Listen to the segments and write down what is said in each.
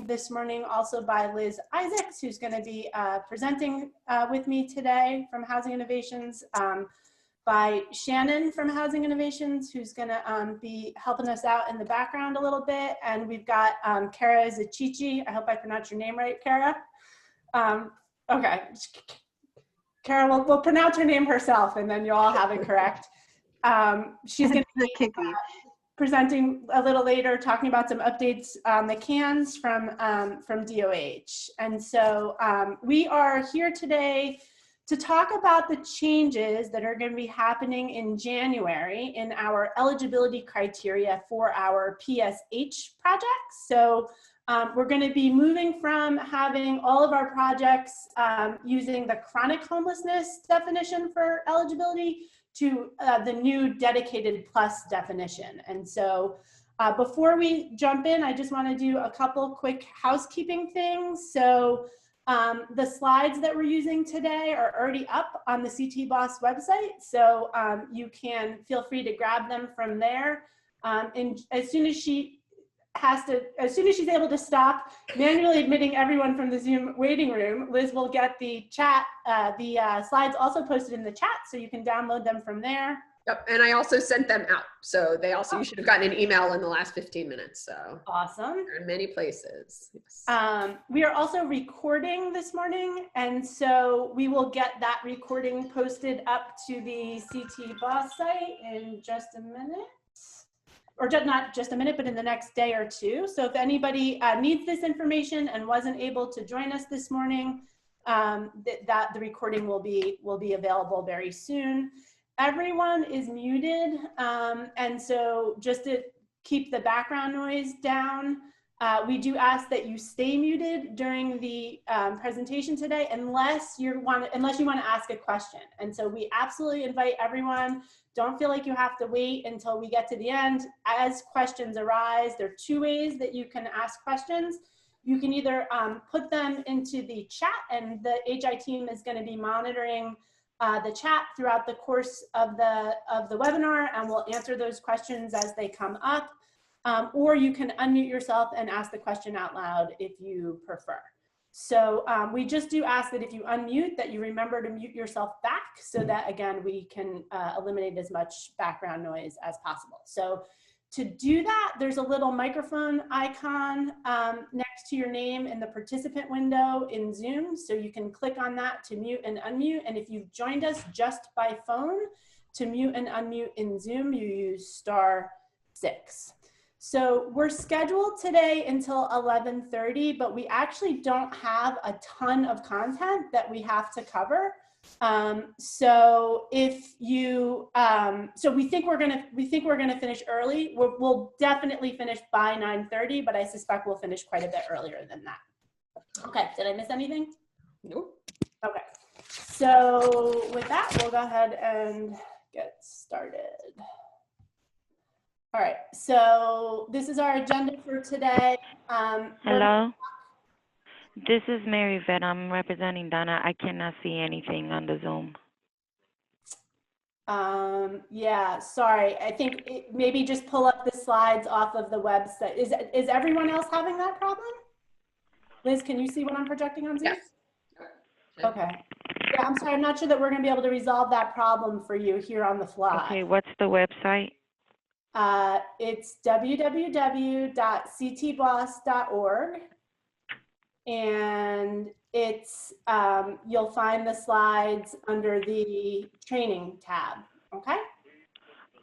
this morning also by Liz Isaacs, who's going to be presenting with me today from Housing Innovations, by Shannon from Housing Innovations, who's going to be helping us out in the background a little bit. And we've got Kara Zachichi. I hope I pronounced your name right, Kara. Okay. Kara will pronounce her name herself, and then you'll all have it correct. She's going to be presenting a little later, talking about some updates on the cans from DOH. And so we are here today to talk about the changes that are going to be happening in January in our eligibility criteria for our PSH projects. So we're going to be moving from having all of our projects using the chronic homelessness definition for eligibility to the new dedicated plus definition. And so before we jump in, I just want to do a couple quick housekeeping things. So the slides that we're using today are already up on the CT Boss website. So you can feel free to grab them from there. And as soon as she's able to stop manually admitting everyone from the Zoom waiting room, Liz will get the chat, slides also posted in the chat, so you can download them from there. Yep, and I also sent them out. So they also, you should have gotten an email in the last 15 minutes. So awesome. They're in many places. Yes. We are also recording this morning, and so we will get that recording posted up to the CT Boss site in just a minute. Or just, not just a minute, but in the next day or two. So if anybody needs this information and wasn't able to join us this morning, the recording will be available very soon. Everyone is muted, and so just to keep the background noise down, we do ask that you stay muted during the presentation today, unless you want to ask a question. And so we absolutely invite everyone. Don't feel like you have to wait until we get to the end. As questions arise, there are two ways that you can ask questions. You can either put them into the chat, and the HI team is going to be monitoring the chat throughout the course of the webinar, and we'll answer those questions as they come up. Or you can unmute yourself and ask the question out loud if you prefer. So we just do ask that if you unmute, that you remember to mute yourself back, so that, again, we can eliminate as much background noise as possible. So to do that, there's a little microphone icon next to your name in the participant window in Zoom. So you can click on that to mute and unmute. And if you've joined us just by phone, to mute and unmute in Zoom, you use *6. So we're scheduled today until 11:30, but we actually don't have a ton of content that we have to cover. So if you, so we think we're gonna finish early. We'll definitely finish by 9:30, but I suspect we'll finish quite a bit earlier than that. Okay, did I miss anything? Nope. Okay, so with that, we'll go ahead and get started. All right, so this is our agenda for today. Hello, this is Mary Vet. I'm representing Donna. I cannot see anything on the Zoom. Yeah, sorry. I think maybe just pull up the slides off of the website. Is everyone else having that problem? Liz, can you see what I'm projecting on Zoom? Yes. Okay. Yeah, I'm sorry. I'm not sure that we're going to be able to resolve that problem for you here on the fly. Okay, what's the website? It's www.ctboss.org, and it's you'll find the slides under the training tab. Okay.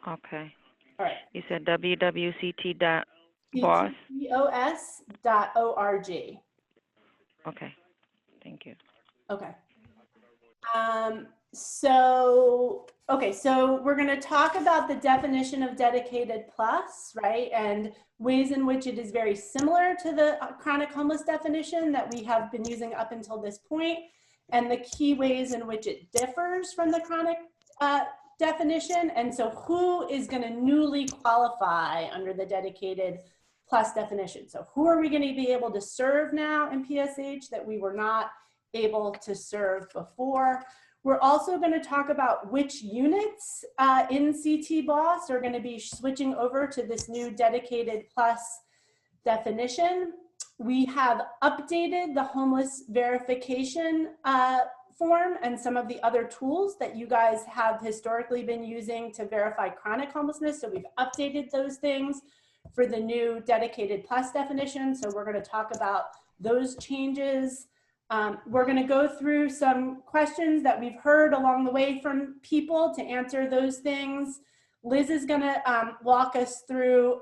Okay. All right. You said www.ct.boss. ctbos.org. Okay. Thank you. Okay. So we're going to talk about the definition of dedicated plus, right? And ways in which it is very similar to the chronic homeless definition that we have been using up until this point, and the key ways in which it differs from the chronic definition. And so who is going to newly qualify under the dedicated plus definition? So who are we going to be able to serve now in PSH that we were not able to serve before? We're also going to talk about which units in CT Boss are going to be switching over to this new dedicated plus definition. We have updated the homeless verification form and some of the other tools that you guys have historically been using to verify chronic homelessness. So we've updated those things for the new dedicated plus definition. So we're going to talk about those changes. We're going to go through some questions that we've heard along the way from people to answer those things. Liz is going to walk us through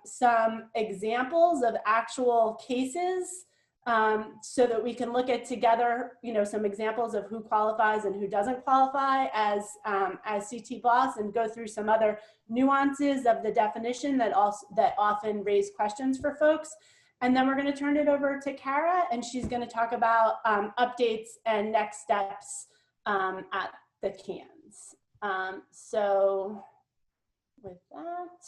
some examples of actual cases so that we can look at together, some examples of who qualifies and who doesn't qualify as CT boss, and go through some other nuances of the definition that often raise questions for folks. And then we're going to turn it over to Kara, and she's going to talk about updates and next steps at the cans. So with that,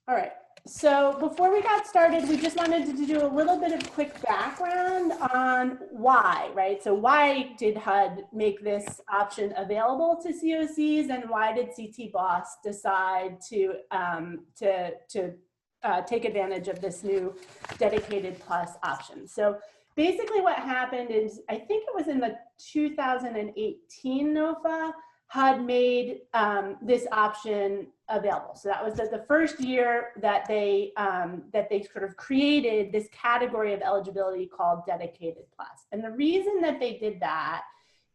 all right. So before we got started, we just wanted to do a little bit of quick background on why, right? So why did HUD make this option available to COCs, and why did CT Boss decide to take advantage of this new dedicated plus option? So basically what happened is, I think it was in the 2018 NOFA, HUD made this option available. So that was the first year that they sort of created this category of eligibility called dedicated plus. And the reason that they did that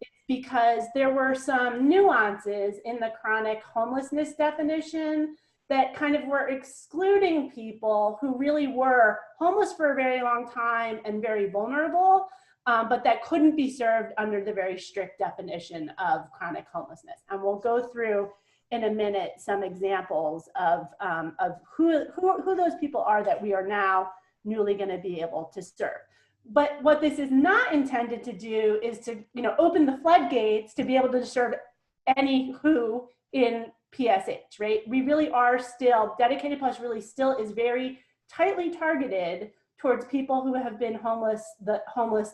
is because there were some nuances in the chronic homelessness definition that kind of were excluding people who really were homeless for a very long time and very vulnerable, but that couldn't be served under the very strict definition of chronic homelessness. And we'll go through in a minute some examples of who those people are that we are now newly going to be able to serve. But what this is not intended to do is to open the floodgates to be able to serve any who in PSH, right? We really are still, Dedicated Plus really still is very tightly targeted towards people who have been homeless the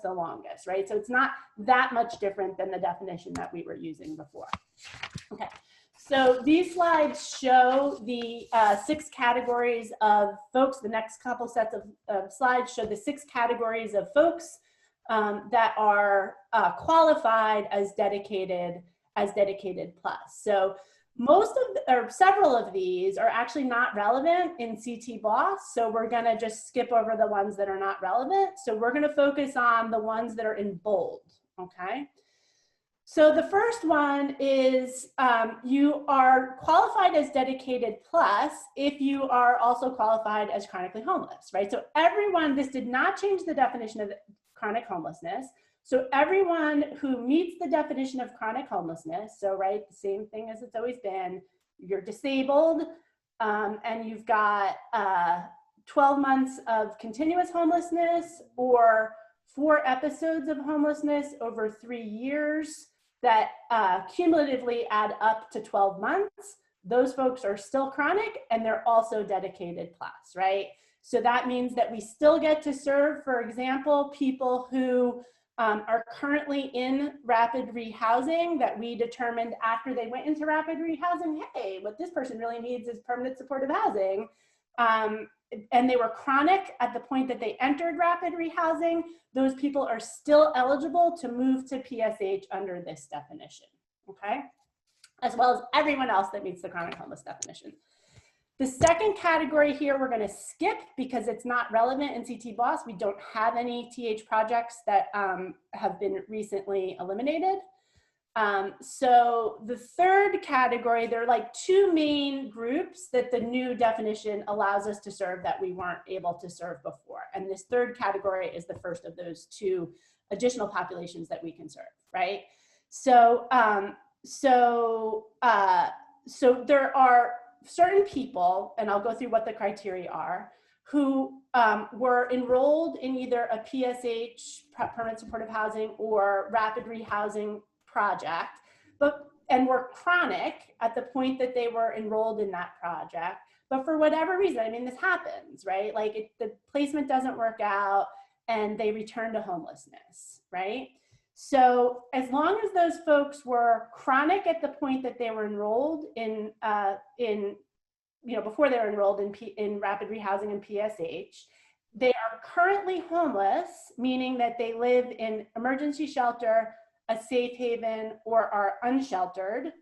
longest, right? So it's not that much different than the definition that we were using before. Okay, so these slides show the 6 categories of folks. The next couple sets of slides show the 6 categories of folks that are qualified as dedicated plus. So several of these are actually not relevant in CT Boss, so we're going to just skip over the ones that are not relevant. So we're going to focus on the ones that are in bold, okay? So the first one is you are qualified as dedicated plus if you are also qualified as chronically homeless, right? So everyone, this did not change the definition of chronic homelessness. So everyone who meets the definition of chronic homelessness, so right, the same thing as it's always been, you're disabled and you've got 12 months of continuous homelessness or 4 episodes of homelessness over 3 years that cumulatively add up to 12 months, those folks are still chronic and they're also dedicated plus, right? So that means that we still get to serve, for example, people who are currently in rapid rehousing that we determined after they went into rapid rehousing, hey, what this person really needs is permanent supportive housing. And they were chronic at the point that they entered rapid rehousing. Those people are still eligible to move to PSH under this definition, okay? As well as everyone else that meets the chronic homeless definition. The second category here we're going to skip because it's not relevant in CT Boss. We don't have any TH projects that have been recently eliminated. So the third category, there are like 2 main groups that the new definition allows us to serve that we weren't able to serve before. And this third category is the first of those 2 additional populations that we can serve, right? So, so there are certain people, and I'll go through what the criteria are, who were enrolled in either a PSH, permanent supportive housing, or rapid rehousing project, and were chronic at the point that they were enrolled in that project. But for whatever reason, I mean, this happens, right? Like the placement doesn't work out and they return to homelessness, right? So as long as those folks were chronic at the point that they were enrolled in before they were enrolled in rapid rehousing and PSH. They are currently homeless, meaning that they live in emergency shelter, a safe haven, or are unsheltered,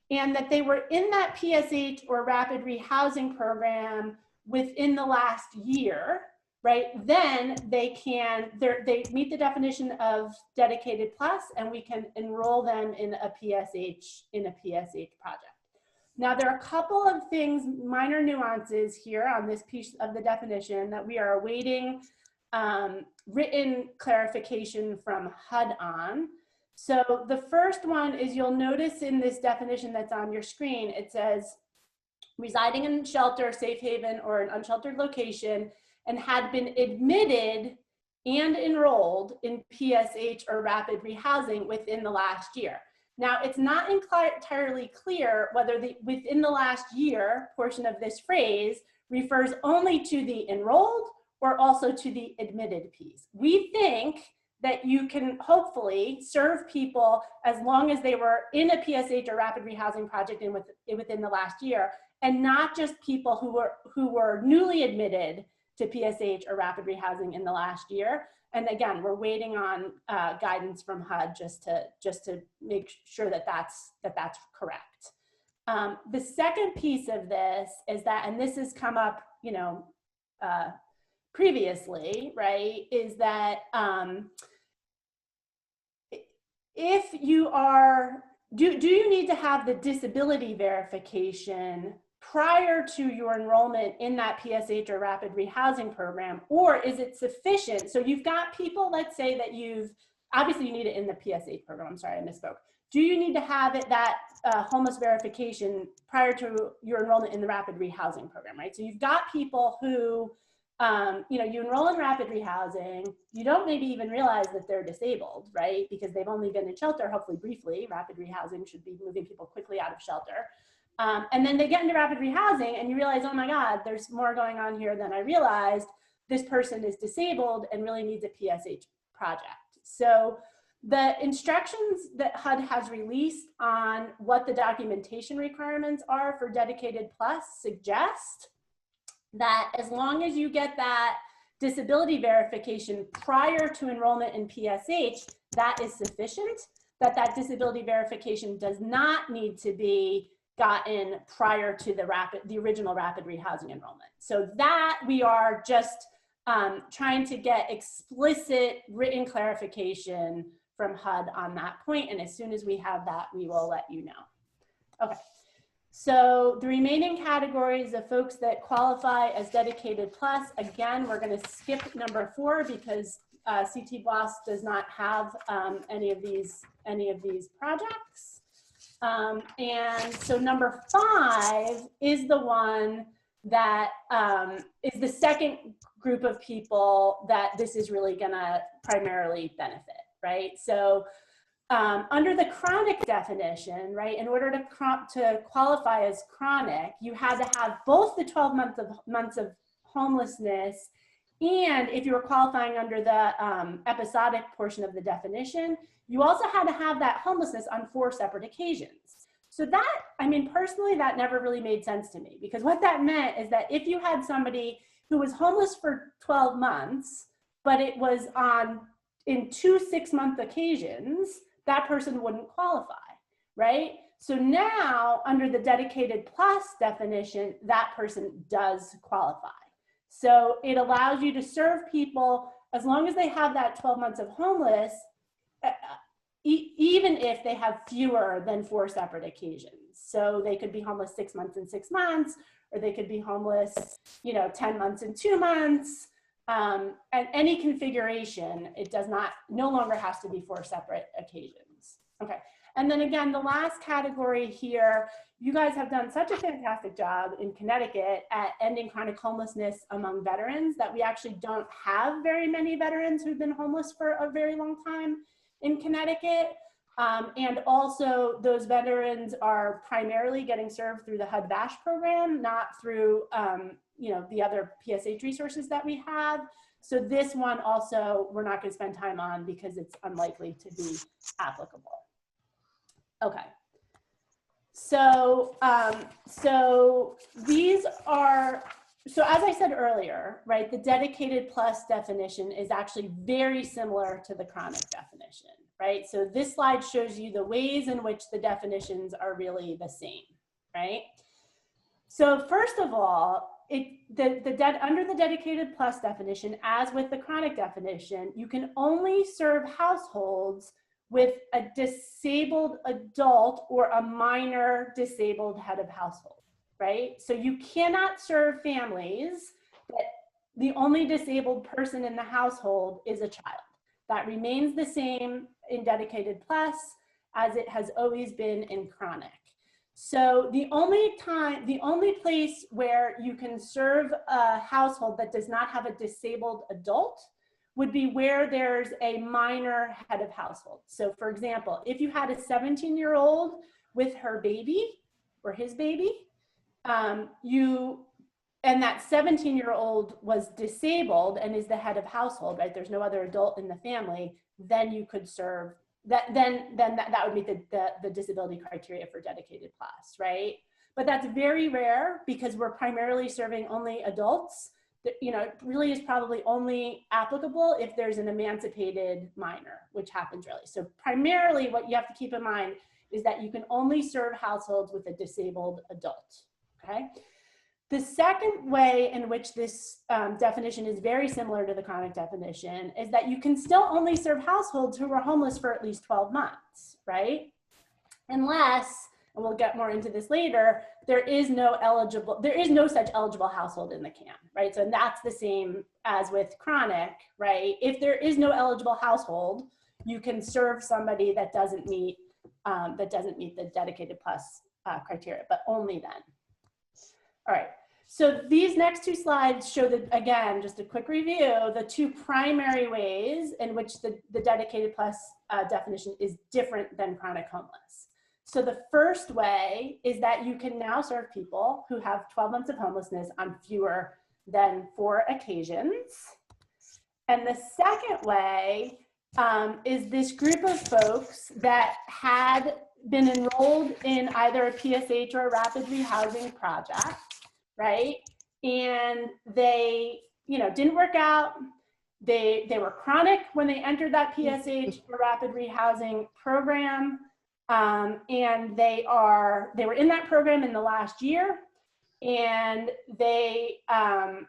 and that they were in that PSH or rapid rehousing program within the last year, right? Then they meet the definition of Dedicated Plus, and we can enroll them in a PSH project. Now, there are a couple of things, minor nuances here on this piece of the definition that we are awaiting written clarification from HUD on. So the first one is, you'll notice in this definition that's on your screen, it says residing in shelter, safe haven, or an unsheltered location, and had been admitted and enrolled in PSH or rapid rehousing within the last year. Now, it's not entirely clear whether the within the last year portion of this phrase refers only to the enrolled or also to the admitted piece. We think that you can hopefully serve people as long as they were in a PSH or rapid rehousing project within the last year, and not just people who were newly admitted to PSH or rapid rehousing in the last year. And again, we're waiting on guidance from HUD just to make sure that that's correct. The second piece of this is that, and this has come up, previously, right? Is that if you are, do you need to have the disability verification prior to your enrollment in that PSH or rapid rehousing program, or is it sufficient? So you've got people, let's say that obviously you need it in the PSH program, I'm sorry, I misspoke. Do you need to have it, that homeless verification prior to your enrollment in the rapid rehousing program, right? So you've got people who, you enroll in rapid rehousing, you don't maybe even realize that they're disabled, right? Because they've only been in shelter, hopefully briefly. Rapid rehousing should be moving people quickly out of shelter. And then they get into rapid rehousing and you realize, oh my God, there's more going on here than I realized. This person is disabled and really needs a PSH project. So the instructions that HUD has released on what the documentation requirements are for Dedicated Plus suggest that as long as you get that disability verification prior to enrollment in PSH, that is sufficient, that disability verification does not need to be gotten prior to the original rapid rehousing enrollment. So that we are just trying to get explicit written clarification from HUD on that point. And as soon as we have that, we will let you know. Okay. So the remaining categories of folks that qualify as Dedicated Plus, again, we're going to skip number 4 because CT BOSS does not have any of these projects. And so number 5 is the one that is the second group of people that this is really going to primarily benefit, right? So under the chronic definition, right, in order to qualify as chronic, you had to have both the 12 months of homelessness, and if you were qualifying under the episodic portion of the definition, you also had to have that homelessness on 4 separate occasions. So that, I mean, personally, that never really made sense to me, because what that meant is that if you had somebody who was homeless for 12 months, but it was in 2 6-month occasions, that person wouldn't qualify, right? So now under the Dedicated Plus definition, that person does qualify. So it allows you to serve people as long as they have that 12 months of homeless, even if they have fewer than 4 separate occasions. So they could be homeless 6 months and 6 months, or they could be homeless, 10 months and 2 months. And any configuration, it no longer has to be 4 separate occasions. Okay, and then again, the last category here, you guys have done such a fantastic job in Connecticut at ending chronic homelessness among veterans that we actually don't have very many veterans who've been homeless for a very long time in Connecticut. And also those veterans are primarily getting served through the HUD VASH program, not through the other PSH resources that we have. So this one also, we're not gonna spend time on because it's unlikely to be applicable. Okay. So, so these are, so as I said earlier, right, the dedicated plus definition is actually very similar to the chronic definition, right? So this slide shows you the ways in which the definitions are really the same, right? So first of all, under the dedicated plus definition, as with the chronic definition, you can only serve households with a disabled adult or a minor disabled head of household, right? So you cannot serve families that the only disabled person in the household is a child. That remains the same in dedicated plus as it has always been in chronic. So the only place where you can serve a household that does not have a disabled adult would be where there's a minor head of household. So for example, if you had a 17-year-old with her baby or his baby, and that 17-year-old was disabled and is the head of household, right? There's no other adult in the family, then you could serve that, then that would meet the disability criteria for dedicated plus, right? But that's very rare because we're primarily serving only adults. That, you know, it really is probably only applicable if there's an emancipated minor, which happens rarely. So primarily what you have to keep in mind is that you can only serve households with a disabled adult, okay? The second way in which this definition is very similar to the chronic definition is that you can still only serve households who are homeless for at least 12 months, right? Unless, and we'll get more into this later, there is no such eligible household in the CAN, right? So that's the same as with chronic, right? If there is no eligible household, you can serve somebody that doesn't meet the dedicated plus criteria, but only then. All right, so these next two slides show that, again, just a quick review, the two primary ways in which the dedicated plus definition is different than chronic homeless. So the first way is that you can now serve people who have 12 months of homelessness on fewer than 4 occasions. And the second way is this group of folks that had been enrolled in either a PSH or a rapid rehousing project, right? And they, you know, didn't work out. They were chronic when they entered that PSH or rapid rehousing program. And they were in that program in the last year, and they are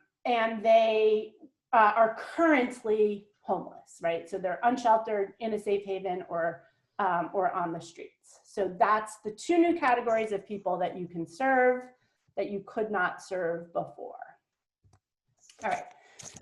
currently homeless, right? So they're unsheltered, in a safe haven, or on the streets. So that's the two new categories of people that you can serve that you could not serve before. All right,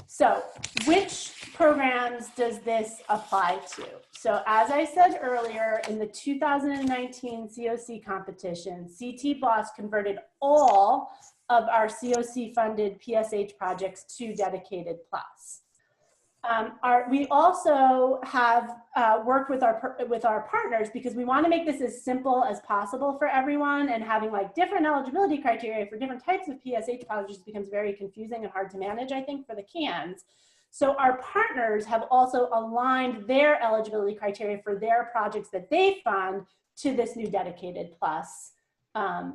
so which programs does this apply to? So as I said earlier, in the 2019 COC competition, CT BOSS converted all of our COC funded PSH projects to dedicated plus. We also have worked with our partners because we want to make this as simple as possible for everyone, and having like different eligibility criteria for different types of PSH projects becomes very confusing and hard to manage, I think, for the CANs. So our partners have also aligned their eligibility criteria for their projects that they fund to this new dedicated plus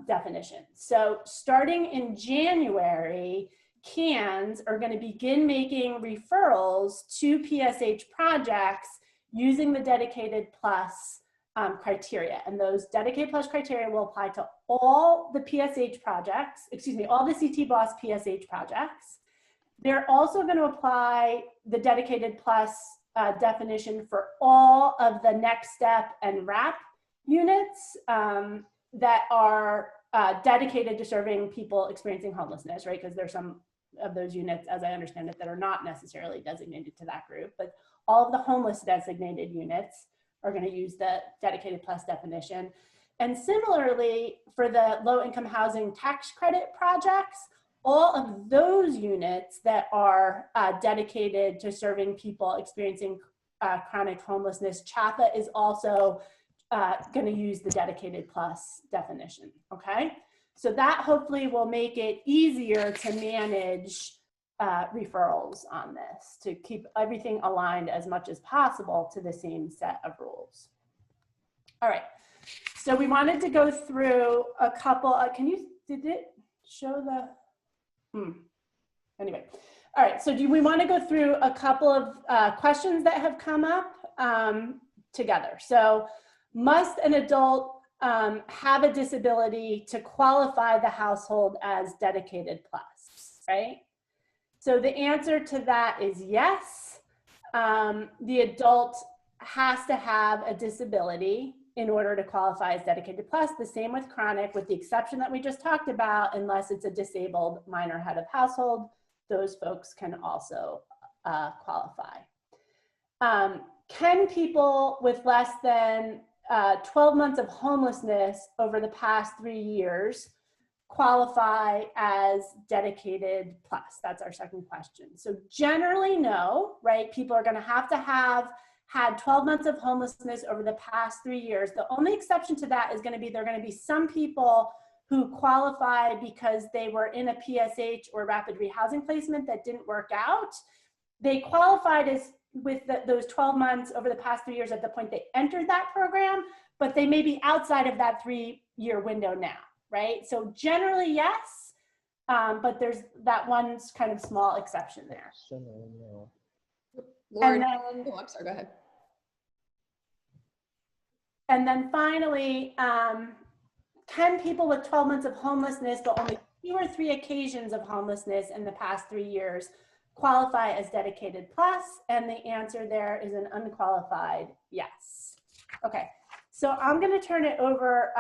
definition. So starting in January, CANs are going to begin making referrals to PSH projects using the dedicated plus criteria. And those dedicated plus criteria will apply to all the PSH projects, all the CT BOSS PSH projects. They're also going to apply the dedicated plus definition for all of the Next Step and RAP units that are dedicated to serving people experiencing homelessness, right? Because there's some of those units, as I understand it, that are not necessarily designated to that group, but all of the homeless designated units are going to use the dedicated plus definition. And similarly, for the low income housing tax credit projects, all of those units that are dedicated to serving people experiencing chronic homelessness, CHAPA is also going to use the dedicated plus definition, okay? So that hopefully will make it easier to manage referrals on this, to keep everything aligned as much as possible to the same set of rules. All right, So we wanted to go through a couple, did it show the, anyway. All right, so we want to go through a couple of questions that have come up together. So must an adult have a disability to qualify the household as dedicated plus, right? So the answer to that is yes. The adult has to have a disability in order to qualify as dedicated plus. The same with chronic, with the exception that we just talked about, unless it's a disabled minor head of household, those folks can also qualify. Can people with less than 12 months of homelessness over the past 3 years qualify as dedicated plus? That's our second question. So generally no, right? People are gonna have had 12 months of homelessness over the past 3 years. The only exception to that is gonna be, there are gonna be some people who qualify because they were in a PSH or rapid rehousing placement that didn't work out. They qualified as with those 12 months over the past 3 years at the point they entered that program, but they may be outside of that 3-year window now, right? So generally yes, but there's that one kind of small exception there. Lauren, And then, oh, I'm sorry, go ahead. And then finally, can people with 12 months of homelessness, but only 2 or 3 occasions of homelessness in the past 3 years, qualify as dedicated plus? And the answer there is an unqualified yes. Okay, so I'm gonna turn it over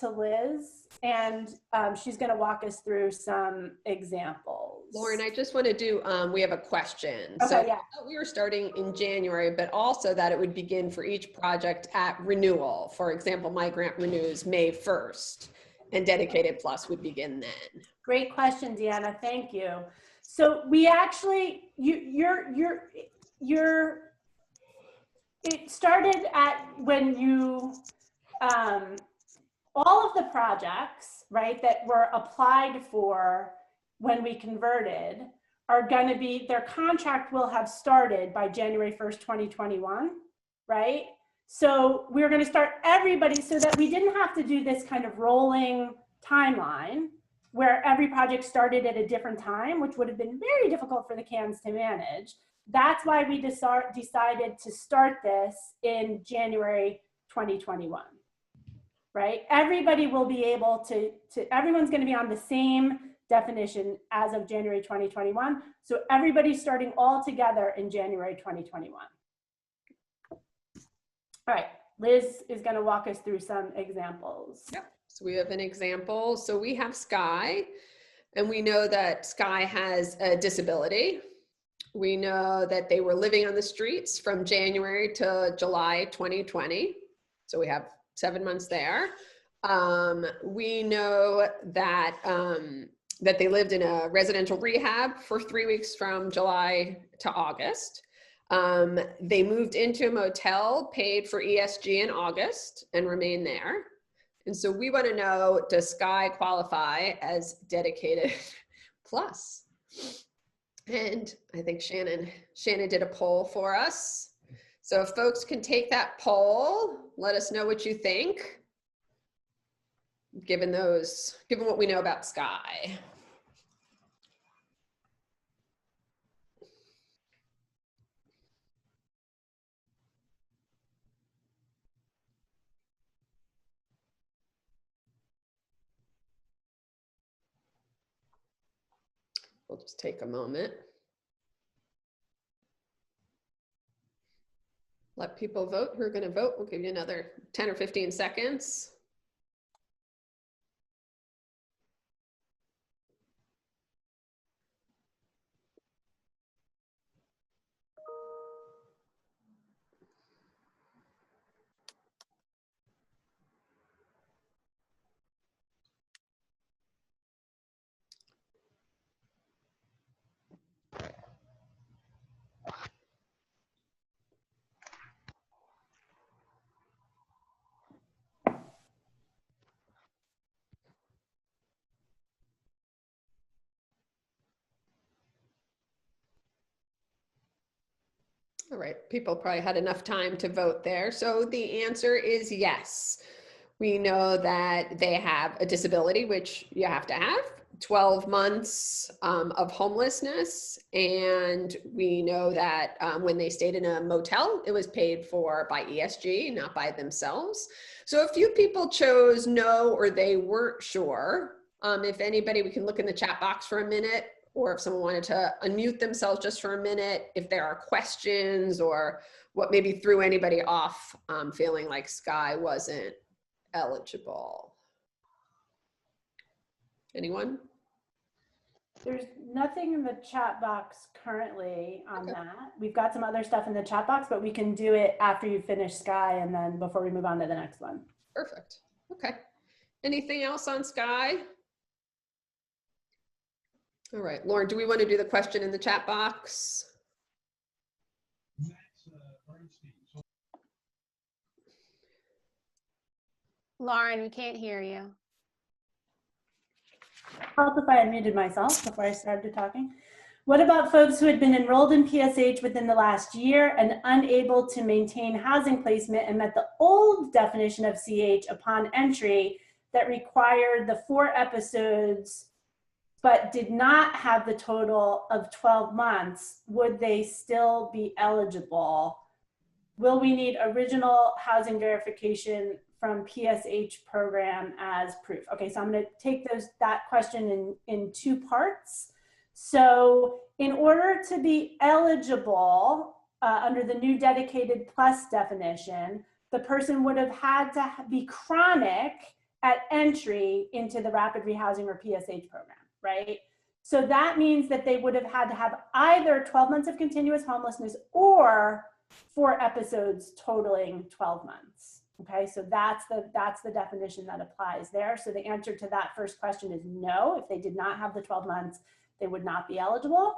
to Liz, and she's gonna walk us through some examples. Lauren, I just want to do, we have a question. Okay, So yeah. we were starting in January, but also that it would begin for each project at renewal. For example, my grant renews May 1st and Dedicated Plus would begin then. Great question, Deanna, thank you. So we actually, it started at when you, all of the projects, right, that were applied for when we converted are going to be, their contract will have started by January 1st, 2021, right? So we're going to start everybody so that we didn't have to do this kind of rolling timeline where every project started at a different time, which would have been very difficult for the CANs to manage. That's why we decided to start this in January 2021, right? Everybody will be able to everyone's going to be on the same definition as of January 2021. So everybody's starting all together in January 2021. All right, Liz is going to walk us through some examples. Yep. So we have an example. So we have Sky, and we know that Sky has a disability. We know that they were living on the streets from January to July 2020. So we have 7 months there. We know that that they lived in a residential rehab for 3 weeks from July to August. They moved into a motel, paid for ESG in August, and remain there. And so we want to know, does Sky qualify as dedicated plus? And I think Shannon did a poll for us. So if folks can take that poll, let us know what you think, given what we know about Sky. We'll just take a moment. Let people vote who are going to vote. We'll give you another 10 or 15 seconds. All right, people probably had enough time to vote there. So the answer is yes. We know that they have a disability, which you have to have, 12 months of homelessness. And we know that when they stayed in a motel, it was paid for by ESG, not by themselves. So a few people chose no, or they weren't sure. If anybody, we can look in the chat box for a minute, or if someone wanted to unmute themselves just for a minute, if there are questions or what maybe threw anybody off feeling like Sky wasn't eligible. Anyone? There's nothing in the chat box currently on that. We've got some other stuff in the chat box, but we can do it after you finish Sky and then before we move on to the next one. Perfect. Okay. Anything else on Sky? All right, Lauren, do we want to do the question in the chat box? Lauren, we can't hear you. Help if I unmuted myself before I started talking. What about folks who had been enrolled in PSH within the last year and unable to maintain housing placement and met the old definition of CH upon entry that required the 4 episodes but did not have the total of 12 months? Would they still be eligible? Will we need original housing verification from PSH program as proof? Okay, so I'm going to take that question in 2 parts. So in order to be eligible under the new DedicatedPlus definition, the person would have had to be chronic at entry into the rapid rehousing or PSH program, right? So that means that they would have had to have either 12 months of continuous homelessness or 4 episodes totaling 12 months. Okay, so that's the definition that applies there. So the answer to that first question is no. If they did not have the 12 months, they would not be eligible.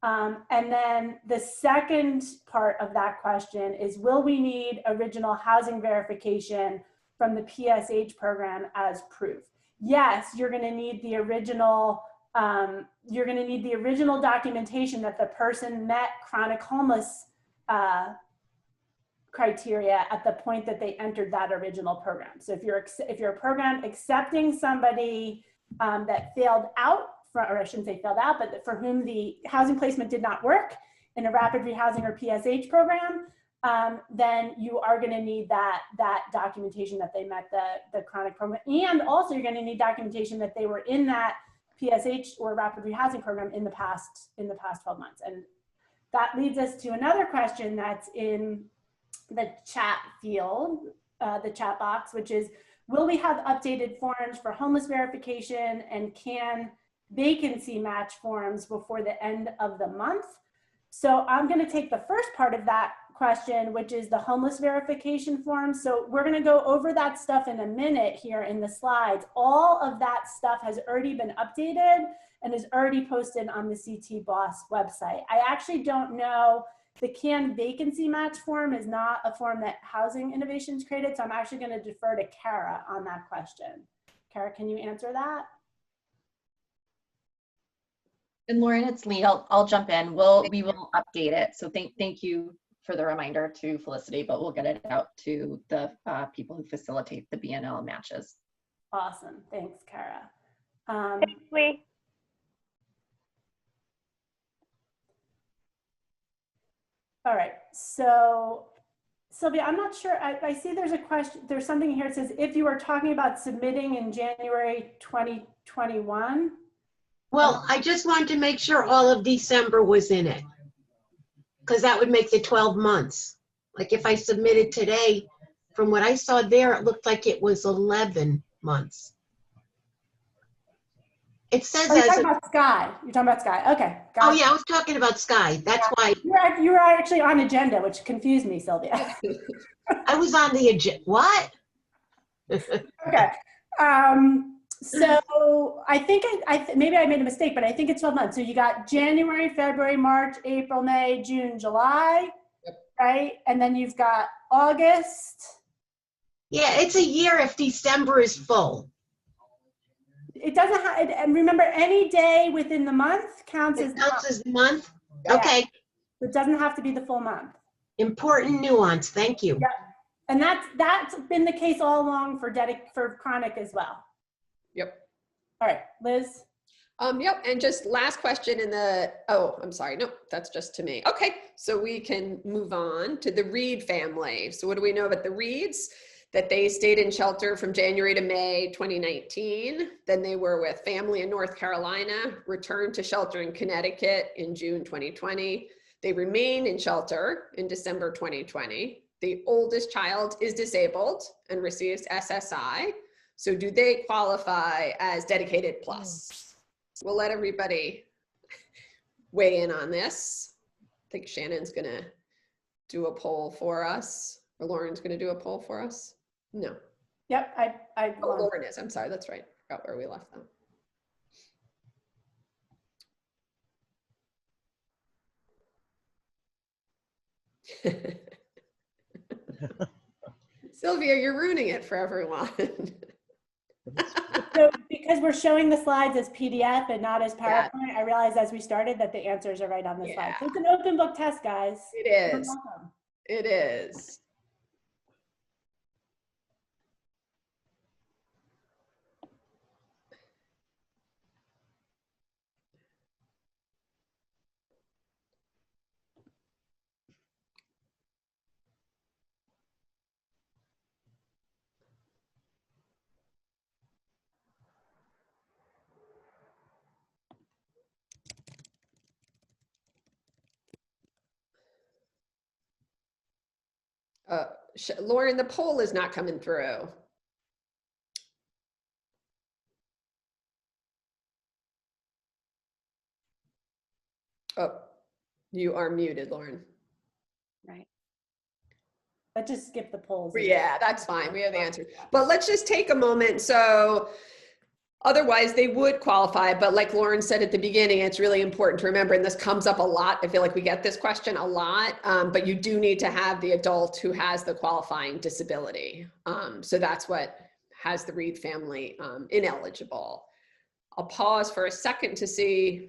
And then the second part of that question is, will we need original housing verification from the PSH program as proof? Yes, you're going to need the original. You're going to need the original documentation that the person met chronic homeless criteria at the point that they entered that original program. So if you're a program accepting somebody that failed out, or I shouldn't say failed out, but for whom the housing placement did not work in a rapid rehousing or PSH program, then you are going to need that documentation that they met the chronic program, and also you're going to need documentation that they were in that PSH or rapid rehousing program in the past 12 months. And that leads us to another question that's in the chat field, the chat box, which is, will we have updated forms for homeless verification and can vacancy match forms before the end of the month? So I'm going to take the first part of that question, which is the homeless verification form. So we're going to go over that stuff in a minute here in the slides. All of that stuff has already been updated and is already posted on the CT Boss website. I actually don't know, the can vacancy match form is not a form that Housing Innovations created, so I'm actually going to defer to Kara on that question. Kara, can you answer that? And Lauren, it's Lee. I'll jump in. We will update it. So thank you for the reminder to Felicity, but we'll get it out to the people who facilitate the BNL matches. Awesome. Thanks, Kara. Thanks, Lee. All right. So Sylvia, I'm not sure. I see there's a question. There's something here that says, if you are talking about submitting in January 2021. Well, I just wanted to make sure all of December was in it, because that would make the 12 months. Like if I submitted today, from what I saw there, it looked like it was 11 months. It says You're as talking about Sky. You're talking about Sky. Okay. oh yeah, I was talking about Sky. That's why You were actually on agenda, which confused me, Sylvia. I was on the agenda. What? Okay. So I think maybe I made a mistake, but I think it's 12 months. So you got January, February, March, April, May, June, July, right? And then you've got August. Yeah, it's a year if December is full. It doesn't have, and remember, any day within the month counts as It counts as the month? Yeah. Okay, It doesn't have to be the full month. important nuance. Thank you. Yep. And that's been the case all along for chronic as well. Yep. All right, Liz. Yep, and just last question in the, oh, I'm sorry, nope, that's just to me. Okay, so we can move on to the Reed family. So what do we know about the Reeds? That they stayed in shelter from January to May 2019. Then they were with family in North Carolina, returned to shelter in Connecticut in June 2020. They remained in shelter in December 2020. The oldest child is disabled and receives SSI. So do they qualify as dedicated plus? We'll let everybody weigh in on this. I think Shannon's gonna do a poll for us, or Lauren's gonna do a poll for us. No. Yep, I Oh, Lauren is, I'm sorry, that's right. Forgot where we left them. Sylvia, you're ruining it for everyone. So because we're showing the slides as PDF and not as PowerPoint, I realized as we started that the answers are right on the slide. So it's an open book test, guys. It You're is. welcome. It is. Lauren, the poll is not coming through. Oh, you are muted, Lauren. Right. But just skip the polls. Yeah, that's fine. We have the answer. But let's just take a moment. So otherwise they would qualify, but like Lauren said at the beginning, it's really important to remember, and this comes up a lot. I feel like we get this question a lot, but you do need to have the adult who has the qualifying disability. So that's what has the Reed family ineligible. I'll pause for a second to see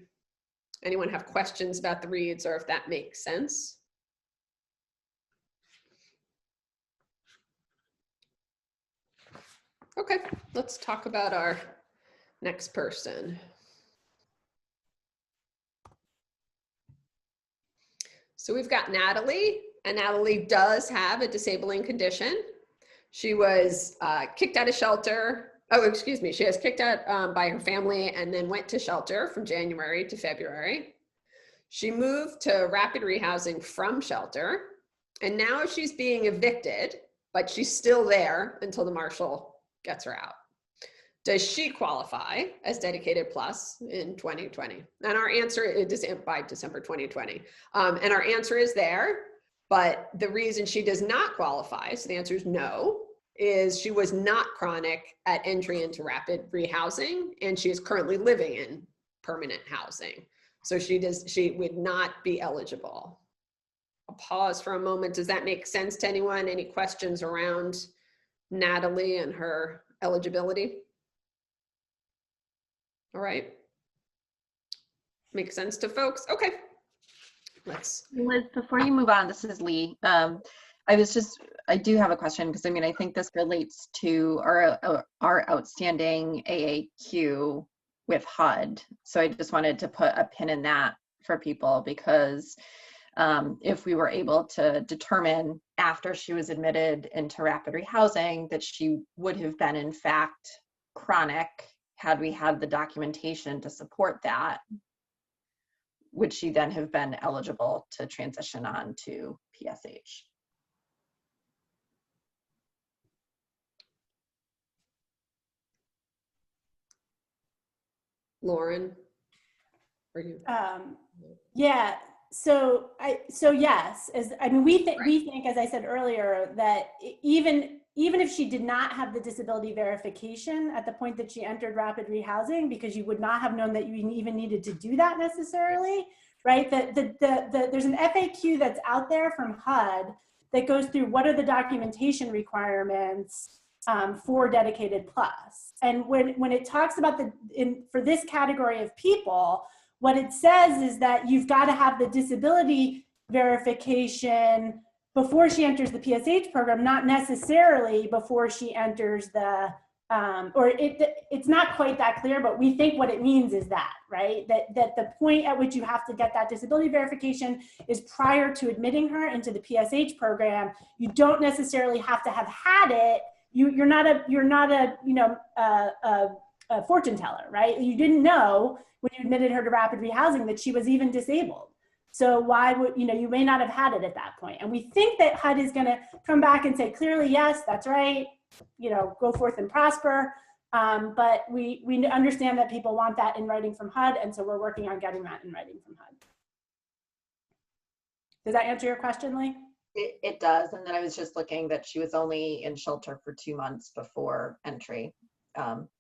anyone have questions about the Reeds or if that makes sense. Okay, let's talk about our next person. So we've got Natalie, and Natalie does have a disabling condition. She was kicked out of shelter. Oh, excuse me. She was kicked out by her family and then went to shelter from January to February. She moved to rapid rehousing from shelter, and now she's being evicted, but she's still there until the marshal gets her out. Does she qualify as dedicated plus in 2020? And our answer is by December 2020. And our answer is there, but the reason she does not qualify, so the answer is no, is she was not chronic at entry into rapid rehousing, and she is currently living in permanent housing. So she would not be eligible. I'll pause for a moment. Does that make sense to anyone? Any questions around Natalie and her eligibility? All right. Makes sense to folks? Okay. Let's. Liz, before you move on, this is Lee. I do have a question because I think this relates to our outstanding AAQ with HUD. So I just wanted to put a pin in that for people because if we were able to determine after she was admitted into rapid rehousing that she would have been in fact chronic had we had the documentation to support that, would she then have been eligible to transition on to PSH? Lauren, are you? Yeah. So yes, we think, as I said earlier, that even if she did not have the disability verification at the point that she entered rapid rehousing, because you would not have known that you even needed to do that necessarily, right? There's an FAQ that's out there from HUD that goes through what are the documentation requirements for dedicated plus. And when it talks about for this category of people, what it says is that you've got to have the disability verification before she enters the PSH program, not necessarily before she enters the, it's not quite that clear, but we think what it means is that, right? That the point at which you have to get that disability verification is prior to admitting her into the PSH program. You don't necessarily have to have had it. You're not a fortune teller, right? You didn't know when you admitted her to rapid rehousing that she was even disabled. So why would, you may not have had it at that point. And we think that HUD is gonna come back and say clearly, yes, that's right, go forth and prosper. But we understand that people want that in writing from HUD, and so we're working on getting that in writing from HUD. Does that answer your question, Lee? It does. And then I was just looking that she was only in shelter for 2 months before entry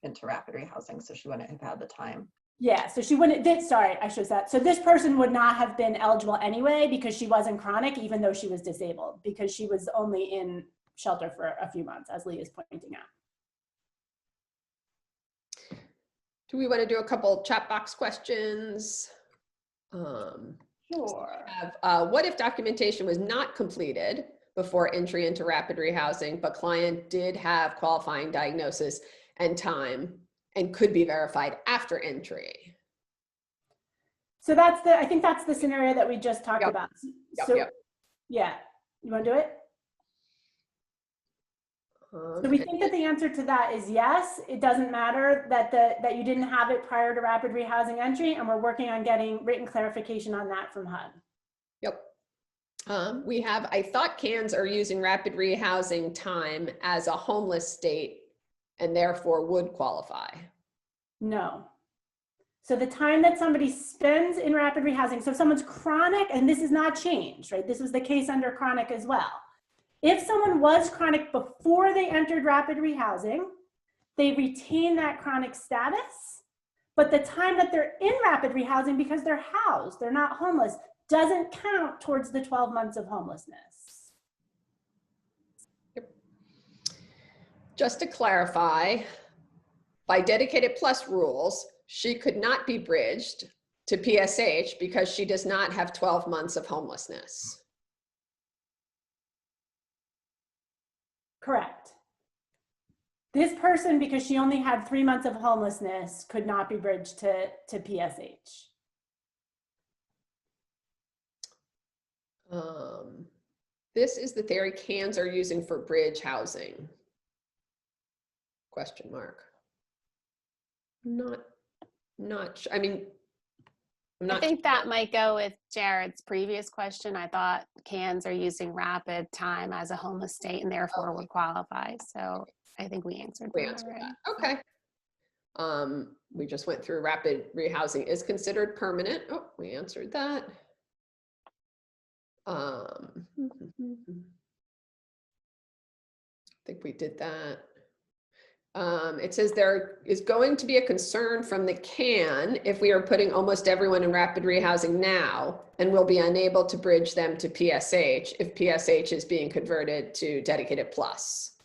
into rapid rehousing, so she wouldn't have had the time. Yeah, so she wouldn't, sorry, I should have said. So this person would not have been eligible anyway because she wasn't chronic, even though she was disabled, because she was only in shelter for a few months, as Lee is pointing out. Do we want to do a couple chat box questions? Sure. What if documentation was not completed before entry into rapid rehousing, but client did have qualifying diagnosis and time and could be verified after entry? So I think that's the scenario that we just talked about. So, yeah, you want to do it? So we think that the answer to that is yes. It doesn't matter that you didn't have it prior to rapid rehousing entry, and we're working on getting written clarification on that from HUD. Yep. We have, I thought cans are using rapid rehousing time as a homeless state and therefore would qualify. No. So the time that somebody spends in rapid rehousing, so if someone's chronic, and this is not changed, right? This was the case under chronic as well. If someone was chronic before they entered rapid rehousing, they retain that chronic status, but the time that they're in rapid rehousing, because they're housed, they're not homeless, doesn't count towards the 12 months of homelessness. Yep. Just to clarify, by DedicatedPlus rules, she could not be bridged to PSH because she does not have 12 months of homelessness. Correct. This person, because she only had 3 months of homelessness, could not be bridged to PSH. This is the theory cans are using for bridge housing. Question mark. Not sure. I mean, I think that might go with Jared's previous question. I thought cans are using rapid time as a homeless state and therefore would qualify. So I think we answered that already. Okay. We just went through rapid rehousing is considered permanent. Oh, we answered that. I think we did that. It says there is going to be a concern from the CAN if we are putting almost everyone in rapid rehousing now and will be unable to bridge them to PSH if PSH is being converted to DedicatedPlus.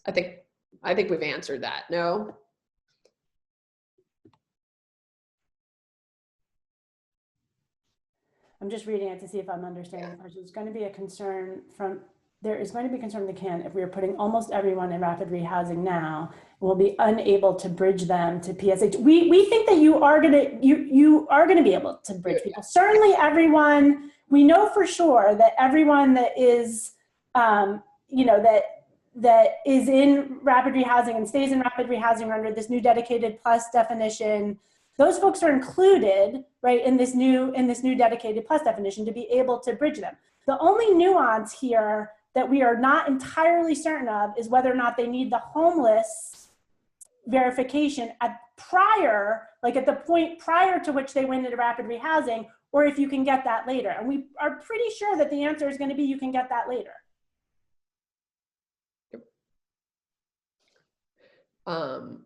I think we've answered that. No? I'm just reading it to see if I'm understanding the question. There's going to be a concern from, there is going to be concern from the CAN if we are putting almost everyone in rapid rehousing now, we'll be unable to bridge them to PSH. We think that you are going to be able to bridge people. Certainly everyone, we know for sure that everyone that is, that is in rapid rehousing and stays in rapid rehousing under this new DedicatedPlus definition, those folks are included, right, in this new DedicatedPlus definition to be able to bridge them. The only nuance here that we are not entirely certain of is whether or not they need the homeless verification at the point prior to which they went into rapid rehousing, or if you can get that later. And we are pretty sure that the answer is going to be you can get that later.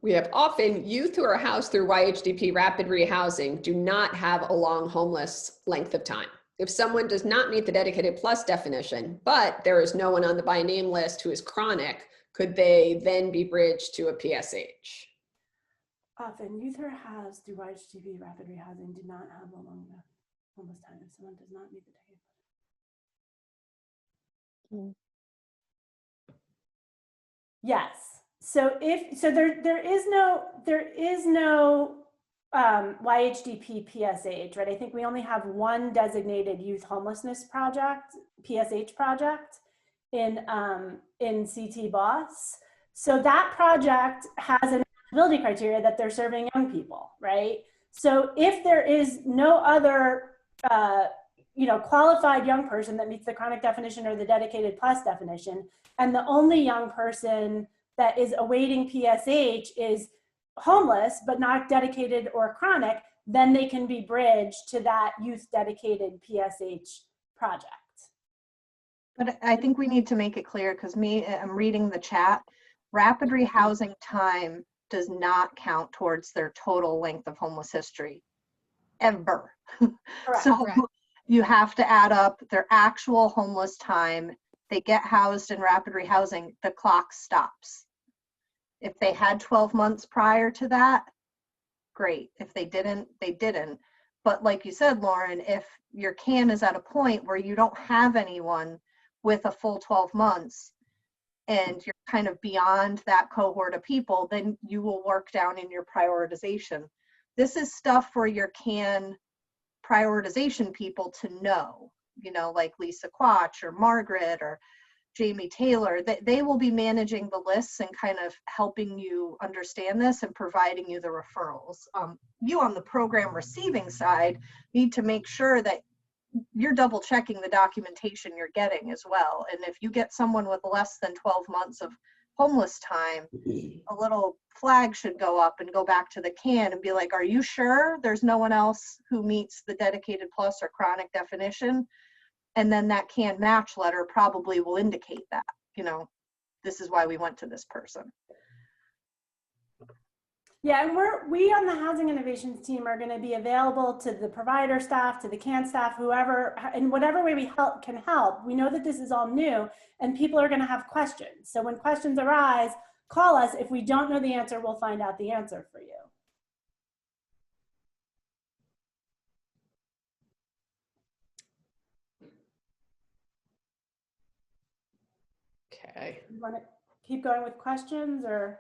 We have often youth who are housed through YHDP rapid rehousing do not have a long homeless length of time. If someone does not meet the DedicatedPlus definition, but there is no one on the by name list who is chronic, could they then be bridged to a PSH? Often youth who are housed through YHDP rapid rehousing do not have a long homeless time if someone does not meet the Yes. So there is no YHDP PSH, right? I think we only have one designated youth homelessness project, PSH project in CT BOSS. So that project has an eligibility criteria that they're serving young people, right? So if there is no other qualified young person that meets the chronic definition or the dedicated plus definition, and the only young person that is awaiting PSH is homeless but not dedicated or chronic, then they can be bridged to that youth dedicated PSH project. But I think we need to make it clear, because I'm reading the chat, rapid rehousing time does not count towards their total length of homeless history, ever. Correct. So Correct. you have to add up their actual homeless time. They get housed in rapid rehousing, the clock stops. If they had 12 months prior to that, great. If they didn't, they didn't. But like you said, Lauren, if your CAN is at a point where you don't have anyone with a full 12 months and you're kind of beyond that cohort of people, then you will work down in your prioritization. This is stuff for your CAN prioritization people to know, like Lisa Quach or Margaret or Jamie Taylor, they will be managing the lists and kind of helping you understand this and providing you the referrals. You on the program receiving side need to make sure that you're double checking the documentation you're getting as well. And if you get someone with less than 12 months of homeless time, a little flag should go up and go back to the CAN and be like, are you sure there's no one else who meets the dedicated plus or chronic definition? And then that CAN match letter probably will indicate that, this is why we went to this person. Yeah, and we on the Housing Innovations team are going to be available to the provider staff, to the CAN staff, whoever, in whatever way we can help. We know that this is all new and people are going to have questions. So when questions arise, call us. If we don't know the answer, we'll find out the answer for you. Okay. You want to keep going with questions or?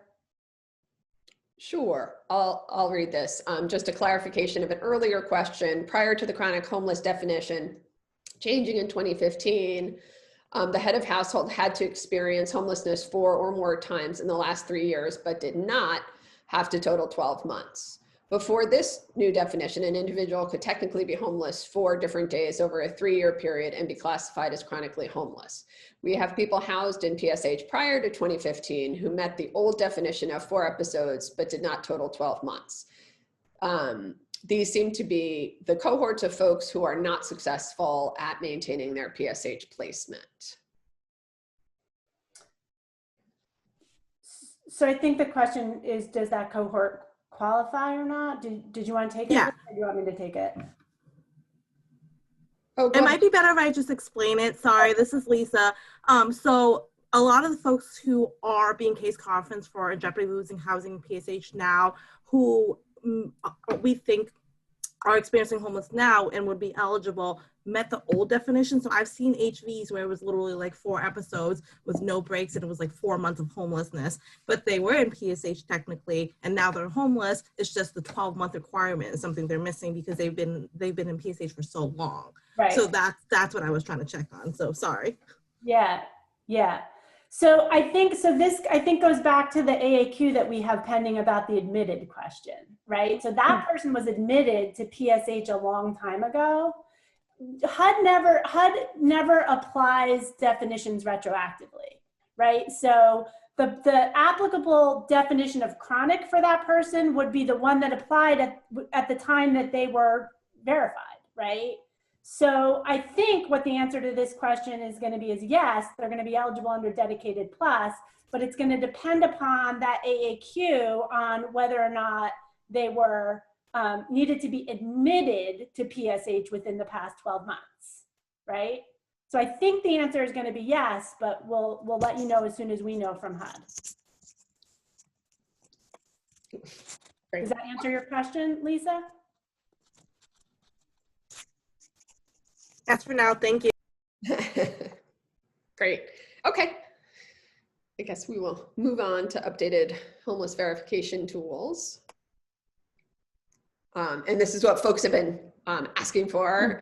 Sure, I'll read this. Just a clarification of an earlier question. Prior to the chronic homeless definition changing in 2015, the head of household had to experience homelessness 4 or more times in the last 3 years, but did not have to total 12 months. Before this new definition, an individual could technically be homeless 4 different days over a 3-year period and be classified as chronically homeless. We have people housed in PSH prior to 2015 who met the old definition of 4 episodes, but did not total 12 months. These seem to be the cohorts of folks who are not successful at maintaining their PSH placement. So I think the question is, does that cohort qualify or not? Did you want to take it? Yeah. Or do you want me to take it? Oh, It might be better if I just explain it. Sorry, this is Lisa. So a lot of the folks who are being case conference for in jeopardy of losing housing PSH now, who we think are experiencing homeless now and would be eligible, met the old definition. So I've seen HVs where it was literally like 4 episodes with no breaks and it was like 4 months of homelessness, but they were in PSH technically, and now they're homeless. It's just the 12-month requirement is something they're missing because they've been in PSH for so long. Right. So that's what I was trying to check on. So sorry. Yeah. So I think goes back to the AAQ that we have pending about the admitted question, right? So that person was admitted to PSH a long time ago. HUD never applies definitions retroactively, right? So the applicable definition of chronic for that person would be the one that applied at the time that they were verified, right? So I think what the answer to this question is going to be is yes, they're going to be eligible under Dedicated Plus, but it's going to depend upon that AAQ on whether or not they were needed to be admitted to PSH within the past 12 months, right? So I think the answer is going to be yes, but we'll let you know as soon as we know from HUD. Great. Does that answer your question, Lisa? That's for now. Thank you. Great. Okay. I guess we will move on to updated homeless verification tools. And this is what folks have been asking for,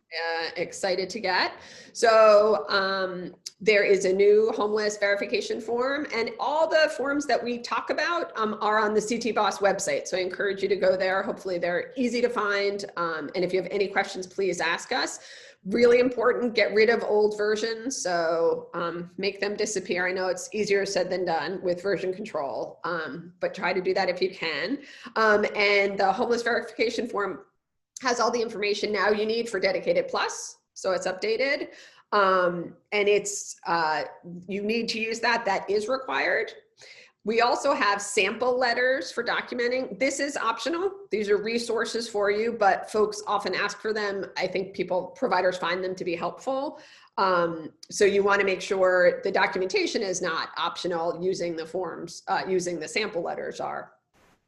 excited to get. So there is a new homeless verification form, and all the forms that we talk about are on the CT Boss website. So I encourage you to go there. Hopefully they're easy to find. And if you have any questions, please ask us. Really important, get rid of old versions. So make them disappear. I know it's easier said than done with version control, but try to do that if you can. And the homeless verification form has all the information now you need for DedicatedPlus. So it's updated. And it's, you need to use that. That is required. We also have sample letters for documenting. This is optional. These are resources for you, but folks often ask for them. I think providers find them to be helpful. So you want to make sure the documentation is not optional. Using the forms, using the sample letters are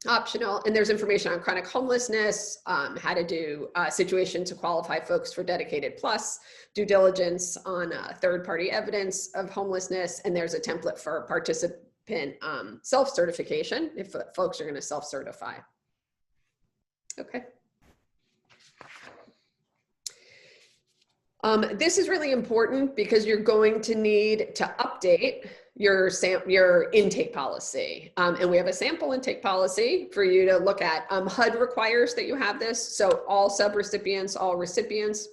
optional. And there's information on chronic homelessness, how to do situation to qualify folks for DedicatedPlus, due diligence on third-party evidence of homelessness, and there's a template for participant self-certification if folks are going to self-certify. Okay. This is really important because you're going to need to update your intake policy. And we have a sample intake policy for you to look at. HUD requires that you have this. So all subrecipients, all recipients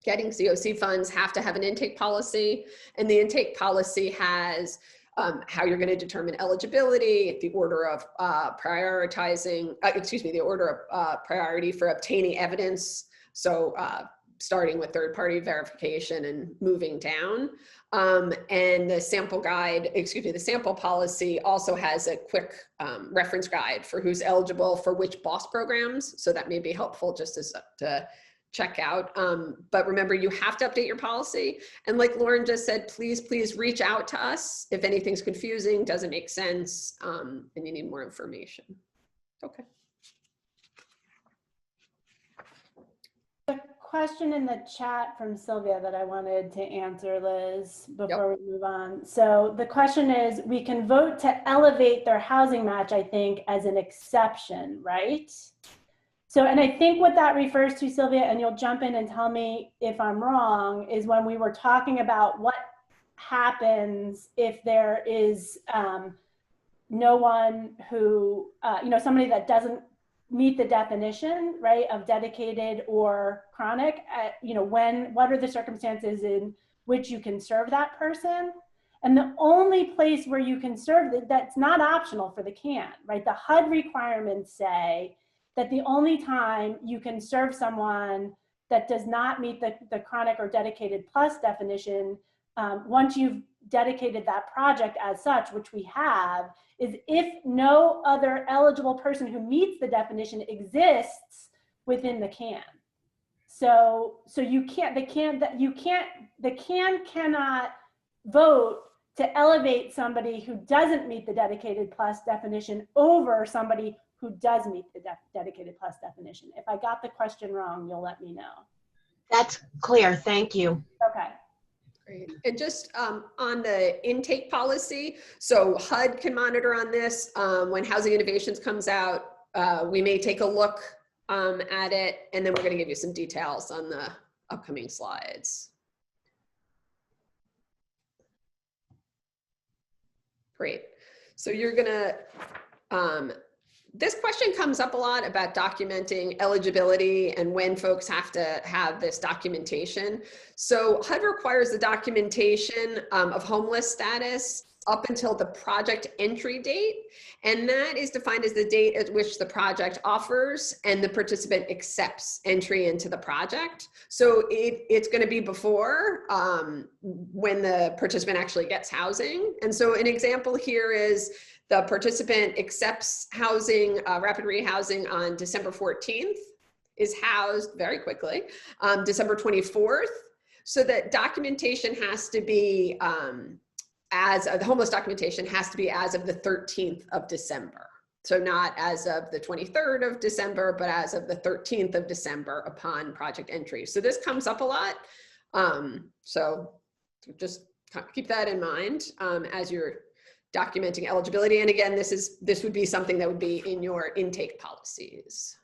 getting COC funds have to have an intake policy. And the intake policy has how you're going to determine eligibility, the order of the order of priority for obtaining evidence. So starting with third-party verification and moving down. And the sample guide, the sample policy also has a quick reference guide for who's eligible for which BOSS programs. So that may be helpful just as to check out. But remember, you have to update your policy. And like Lauren just said, please reach out to us if anything's confusing, doesn't make sense, and you need more information. Okay. A question in the chat from Sylvia that I wanted to answer, Liz, before we move on. So the question is, we can vote to elevate their housing match, I think, as an exception, right? So, and I think what that refers to, Sylvia, and you'll jump in and tell me if I'm wrong, is when we were talking about what happens if there is no one who, somebody that doesn't meet the definition, right, of dedicated or chronic, what are the circumstances in which you can serve that person? And the only place where you can serve that's not optional for the CAN, right? The HUD requirements say that the only time you can serve someone that does not meet the chronic or dedicated plus definition, once you've dedicated that project as such, which we have, is if no other eligible person who meets the definition exists within the CAN. So you can't, the CAN cannot vote to elevate somebody who doesn't meet the dedicated plus definition over somebody who does meet the dedicated plus definition. If I got the question wrong, you'll let me know. That's clear. Thank you. Okay. Great. And just on the intake policy, so HUD can monitor on this. When Housing Innovations comes out, we may take a look at it, and then we're going to give you some details on the upcoming slides. Great. So you're going to, this question comes up a lot about documenting eligibility and when folks have to have this documentation. So HUD requires the documentation of homeless status up until the project entry date. And that is defined as the date at which the project offers and the participant accepts entry into the project. So it's going to be before when the participant actually gets housing. And so an example here is the participant accepts housing, rapid rehousing on December 14th, is housed very quickly, December 24th. So that documentation has to be, the homeless documentation has to be as of the 13th of December. So not as of the 23rd of December, but as of the 13th of December upon project entry. So this comes up a lot. So just keep that in mind as you're documenting eligibility. And again, this would be something that would be in your intake policies,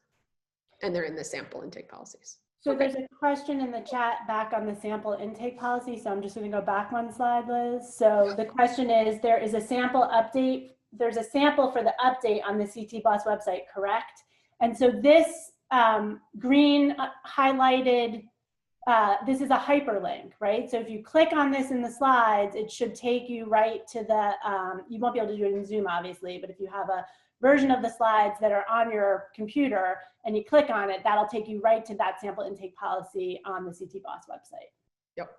and they're in the sample intake policies. So there's a question in the chat back on the sample intake policy. So I'm just going to go back one slide, Liz. So the question is, there is a sample update. There's a sample for the update on the CT Bus website, correct? And so this green highlighted, this is a hyperlink, right? So if you click on this in the slides, it should take you right to the, you won't be able to do it in Zoom, obviously, but if you have a version of the slides that are on your computer and you click on it, that'll take you right to that sample intake policy on the CT Boss website. Yep.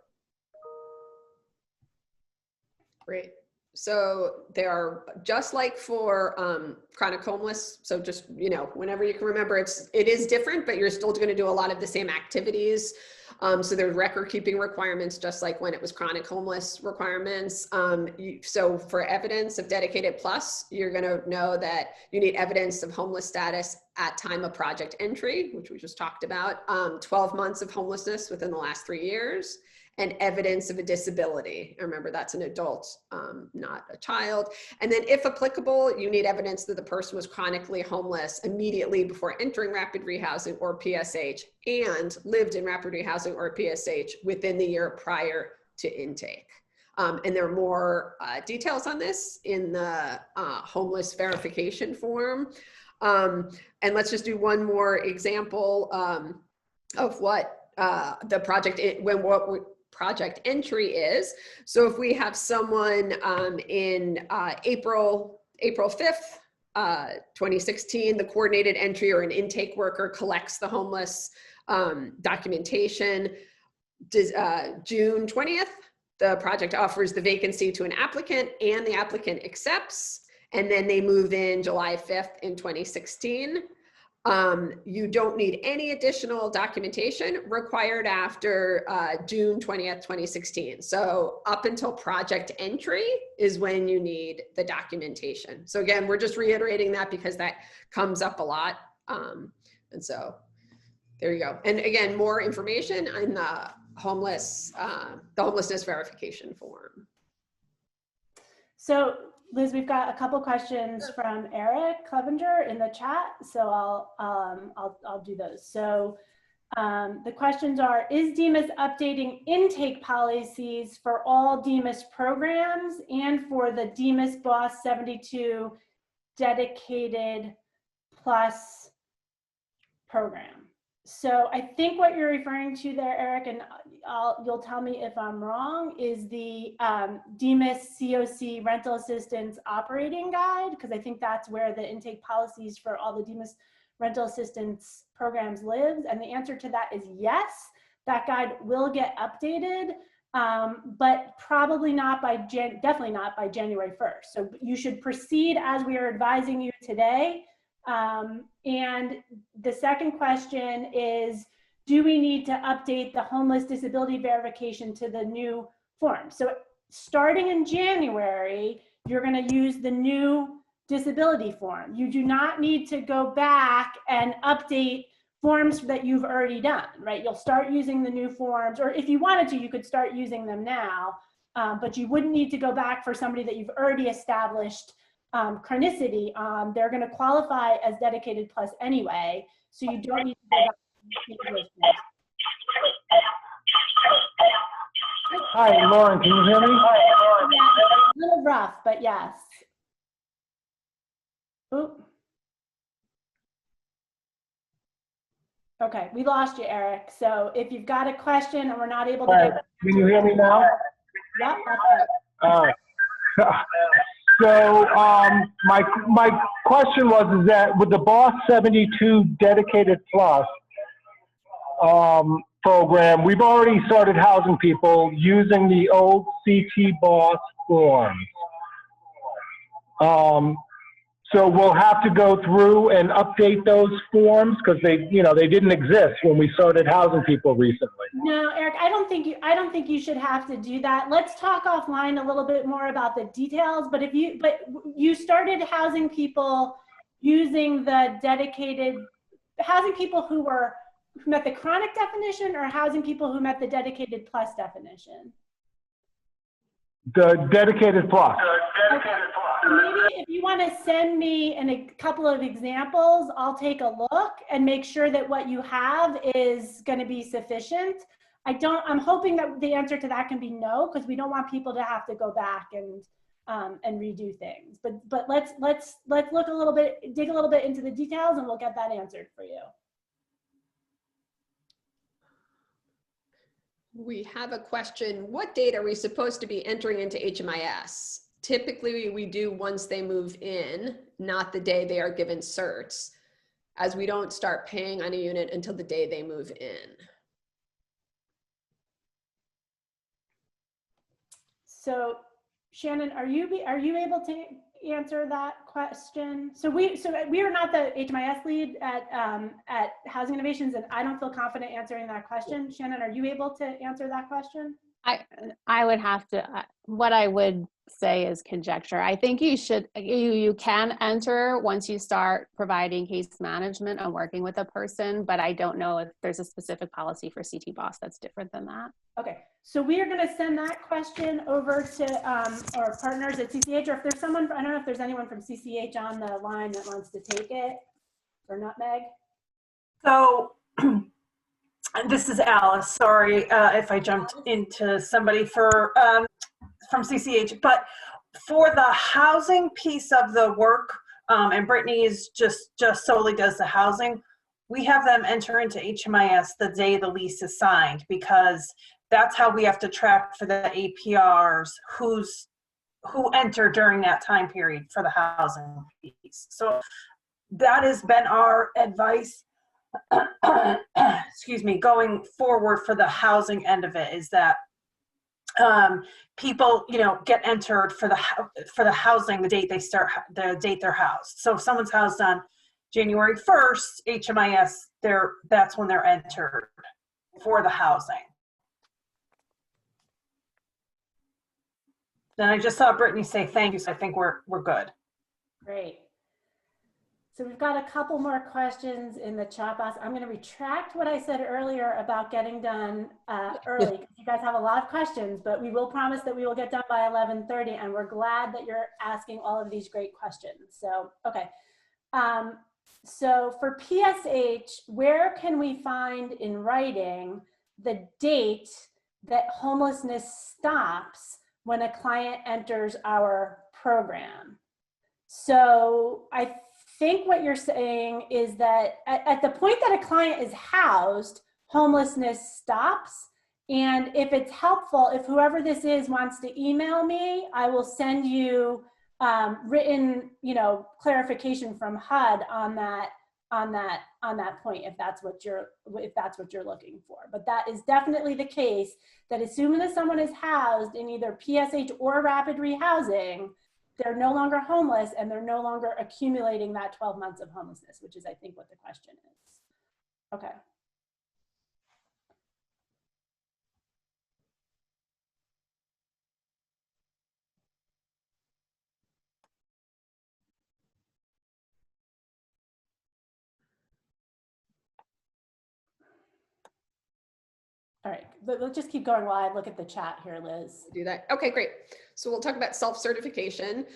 Great. So they are just like for chronic homeless. So just, you know, whenever you can remember, it is different, but you're still going to do a lot of the same activities. So there's record keeping requirements, just like when it was chronic homeless requirements. So for evidence of Dedicated Plus, you're going to know that you need evidence of homeless status at time of project entry, which we just talked about, 12 months of homelessness within the last 3 years, and evidence of a disability. Remember, that's an adult, not a child. And then if applicable, you need evidence that the person was chronically homeless immediately before entering rapid rehousing or PSH and lived in rapid rehousing or PSH within the year prior to intake. And there are more details on this in the homeless verification form. And let's just do one more example of what the project, project entry is. So if we have someone in April 5th, 2016, the coordinated entry or an intake worker collects the homeless documentation. June 20th, the project offers the vacancy to an applicant and the applicant accepts, and then they move in July 5th in 2016. You don't need any additional documentation required after June 20th, 2016. So up until project entry is when you need the documentation. So again, we're just reiterating that because that comes up a lot. And so there you go. And again, more information on the homelessness verification form. So Liz, we've got a couple questions from Eric Clevenger in the chat, so I'll do those. So the questions are, is DEMIS updating intake policies for all DEMIS programs and for the DEMIS Boss 72 Dedicated Plus program? So I think what you're referring to there, Eric, and you'll tell me if I'm wrong, is the DEMIS COC rental assistance operating guide, because I think that's where the intake policies for all the DEMIS rental assistance programs lives. And the answer to that is yes, that guide will get updated, but probably not by, definitely not by January 1st. So you should proceed as we are advising you today. And the second question is, do we need to update the homeless disability verification to the new form? So starting in January, you're going to use the new disability form. You do not need to go back and update forms that you've already done, right? You'll start using the new forms, or if you wanted to, you could start using them now, but you wouldn't need to go back for somebody that you've already established chronicity on. They're going to qualify as Dedicated Plus anyway, so you don't need to go back. Hi, Lauren, can you hear me? Yeah, a little rough, but yes. Oop. Okay, we lost you, Eric. So if you've got a question and we're not able to get... Can you hear me now? Yep, that's it. So my question is that with the Boss 72 Dedicated Plus program, we've already started housing people using the old CT Boss forms. So we'll have to go through and update those forms because they didn't exist when we started housing people recently. No, Eric, I don't think you should have to do that. Let's talk offline a little bit more about the details. But you started housing people using the dedicated, housing people who met the chronic definition, or housing people who met the Dedicated Plus definition? The Dedicated Plus. Maybe if you want to send me a couple of examples, I'll take a look and make sure that what you have is going to be sufficient. I'm hoping that the answer to that can be no, because we don't want people to have to go back and redo things. But let's look a little bit, dig a little bit into the details, and we'll get that answered for you. We have a question. What date are we supposed to be entering into HMIS? Typically, we do once they move in, not the day they are given certs, as we don't start paying on a unit until the day they move in. So, Shannon, are you able to answer that question? So we are not the HMIS lead at Housing Innovations, and I don't feel confident answering that question. Shannon, are you able to answer that question? I would have to, what I would say is conjecture. I think you can enter once you start providing case management and working with a person, but I don't know if there's a specific policy for CT Boss that's different than that. Okay, so we are going to send that question over to our partners at CCH, or if there's someone, I don't know if there's anyone from CCH on the line that wants to take it, or not, Meg? So, this is Alice. Sorry if I jumped into somebody from CCH, but for the housing piece of the work, and Brittany is just solely does the housing, we have them enter into HMIS the day the lease is signed, because that's how we have to track for the APRs who entered during that time period for the housing piece. So that has been our advice excuse me, going forward for the housing end of it, is that people, get entered for the housing the date they're housed. So if someone's housed on January 1st, HMIS, that's when they're entered for the housing. Then I just saw Brittany say thank you, so I think we're good. Great. So we've got a couple more questions in the chat box. I'm going to retract what I said earlier about getting done early, because you guys have a lot of questions, but we will promise that we will get done by 11:30, and we're glad that you're asking all of these great questions. So, okay. So for PSH, where can we find in writing the date that homelessness stops when a client enters our program? So I think what you're saying is that at the point that a client is housed, homelessness stops. And if it's helpful, if whoever this is wants to email me, I will send you written, clarification from HUD on that point, if that's what you're looking for. But that is definitely the case, that as soon as someone is housed in either PSH or rapid rehousing, they're no longer homeless, and they're no longer accumulating that 12 months of homelessness, which is, I think, what the question is. Okay. All right, let's just keep going while I look at the chat here, Liz. Do that. Okay, great. So we'll talk about self-certification.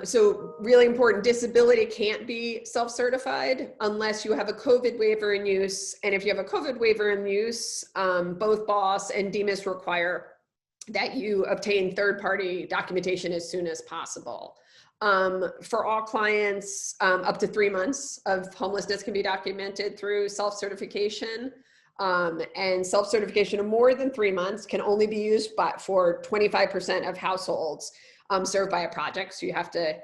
So really important, disability can't be self-certified unless you have a COVID waiver in use. And if you have a COVID waiver in use, both BOSS and DMIS require that you obtain third-party documentation as soon as possible. For all clients, up to 3 months of homelessness can be documented through self-certification. And self-certification of more than 3 months can only be used for 25% of households served by a project. So you have to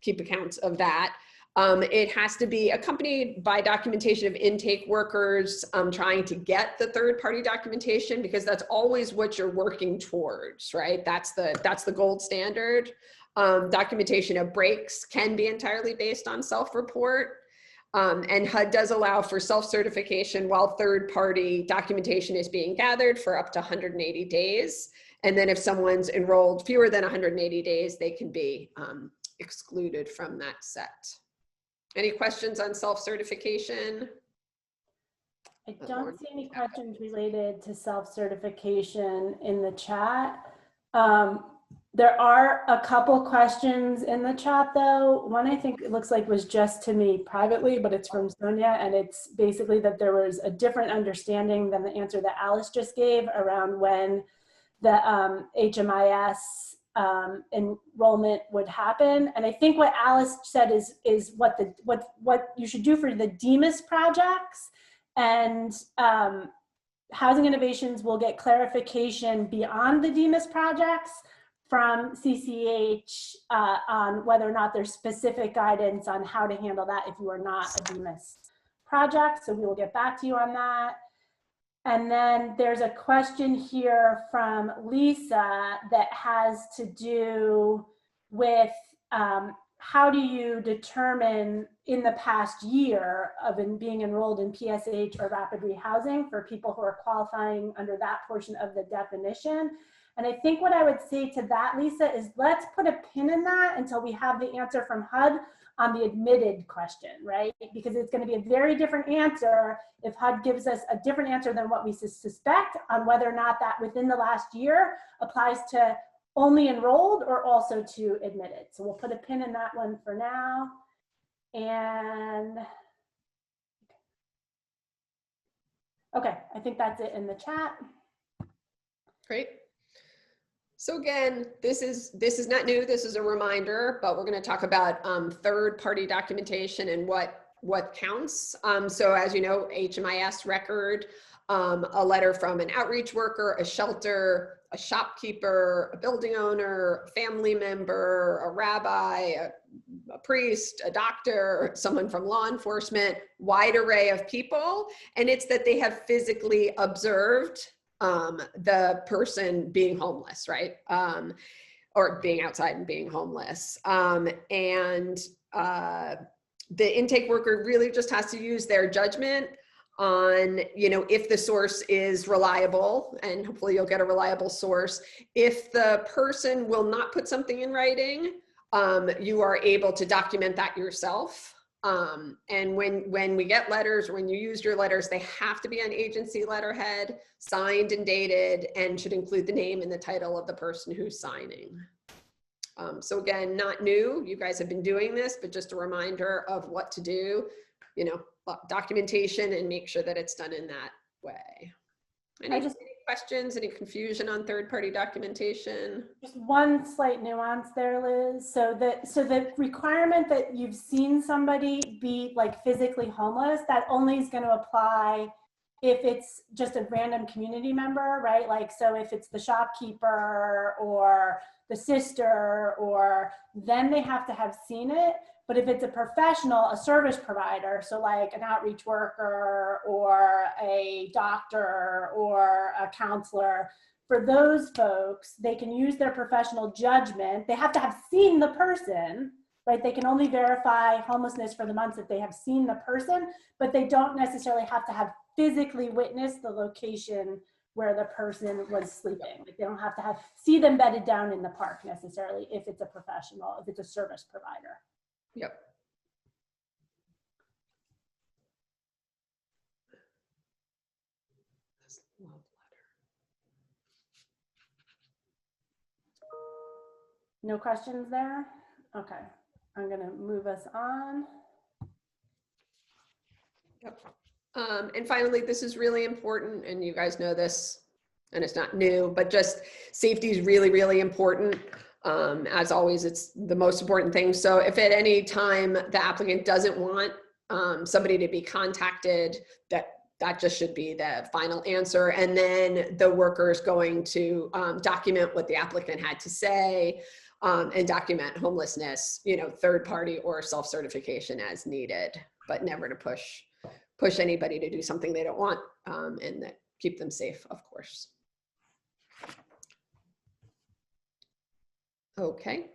keep accounts of that. It has to be accompanied by documentation of intake workers trying to get the third-party documentation, because that's always what you're working towards, right? That's the gold standard. Documentation of breaks can be entirely based on self-report. And HUD does allow for self-certification while third-party documentation is being gathered for up to 180 days. And then if someone's enrolled fewer than 180 days, they can be excluded from that set. Any questions on self-certification? I don't see any questions related to self-certification in the chat. There are a couple questions in the chat though. One I think it looks like was just to me privately, but it's from Sonia, and it's basically that there was a different understanding than the answer that Alice just gave around when the HMIS enrollment would happen. And I think what Alice said is what you should do for the DEMIS projects, and Housing Innovations will get clarification beyond the DEMIS projects from CCH on whether or not there's specific guidance on how to handle that if you are not a DEMIS project. So we will get back to you on that. And then there's a question here from Lisa that has to do with how do you determine in the past year of being enrolled in PSH or rapid rehousing for people who are qualifying under that portion of the definition. And I think what I would say to that, Lisa, is let's put a pin in that until we have the answer from HUD on the admitted question, right? Because it's going to be a very different answer if HUD gives us a different answer than what we suspect on whether or not that within the last year applies to only enrolled or also to admitted. So we'll put a pin in that one for now. And okay, I think that's it in the chat. Great. So again, this is not new. This is a reminder, but we're going to talk about third-party documentation and what counts. So as you know, HMIS record, a letter from an outreach worker, a shelter, a shopkeeper, a building owner, a family member, a rabbi, a priest, a doctor, someone from law enforcement, wide array of people. And it's that they have physically observed the person being homeless, right? Or being outside and being homeless. The intake worker really just has to use their judgment on, if the source is reliable, and hopefully you'll get a reliable source. If the person will not put something in writing, you are able to document that yourself. And when we get letters, or when you use your letters, they have to be on agency letterhead, signed and dated, and should include the name and the title of the person who's signing. So again, not new. You guys have been doing this, but just a reminder of what to do, documentation, and make sure that it's done in that way. Any questions, any confusion on third-party documentation? Just one slight nuance there, Liz. So the requirement that you've seen somebody be like physically homeless, that only is going to apply if it's just a random community member, right? Like, so if it's the shopkeeper or the sister, or then they have to have seen it. But if it's a professional, a service provider, so like an outreach worker or a doctor or a counselor, for those folks, they can use their professional judgment. They have to have seen the person, right? They can only verify homelessness for the months that they have seen the person, but they don't necessarily have to have physically witnessed the location where the person was sleeping. Like, they don't have to see them bedded down in the park necessarily if it's a professional, if it's a service provider. Yep. No questions there? Okay, I'm gonna move us on. Yep. And finally, this is really important, and you guys know this, and it's not new, but just safety is really, really important. As always, it's the most important thing. So if at any time the applicant doesn't want somebody to be contacted, that just should be the final answer. And then the worker is going to document what the applicant had to say and document homelessness, third party or self-certification as needed, but never to push anybody to do something they don't want, and that keep them safe, of course. Okay.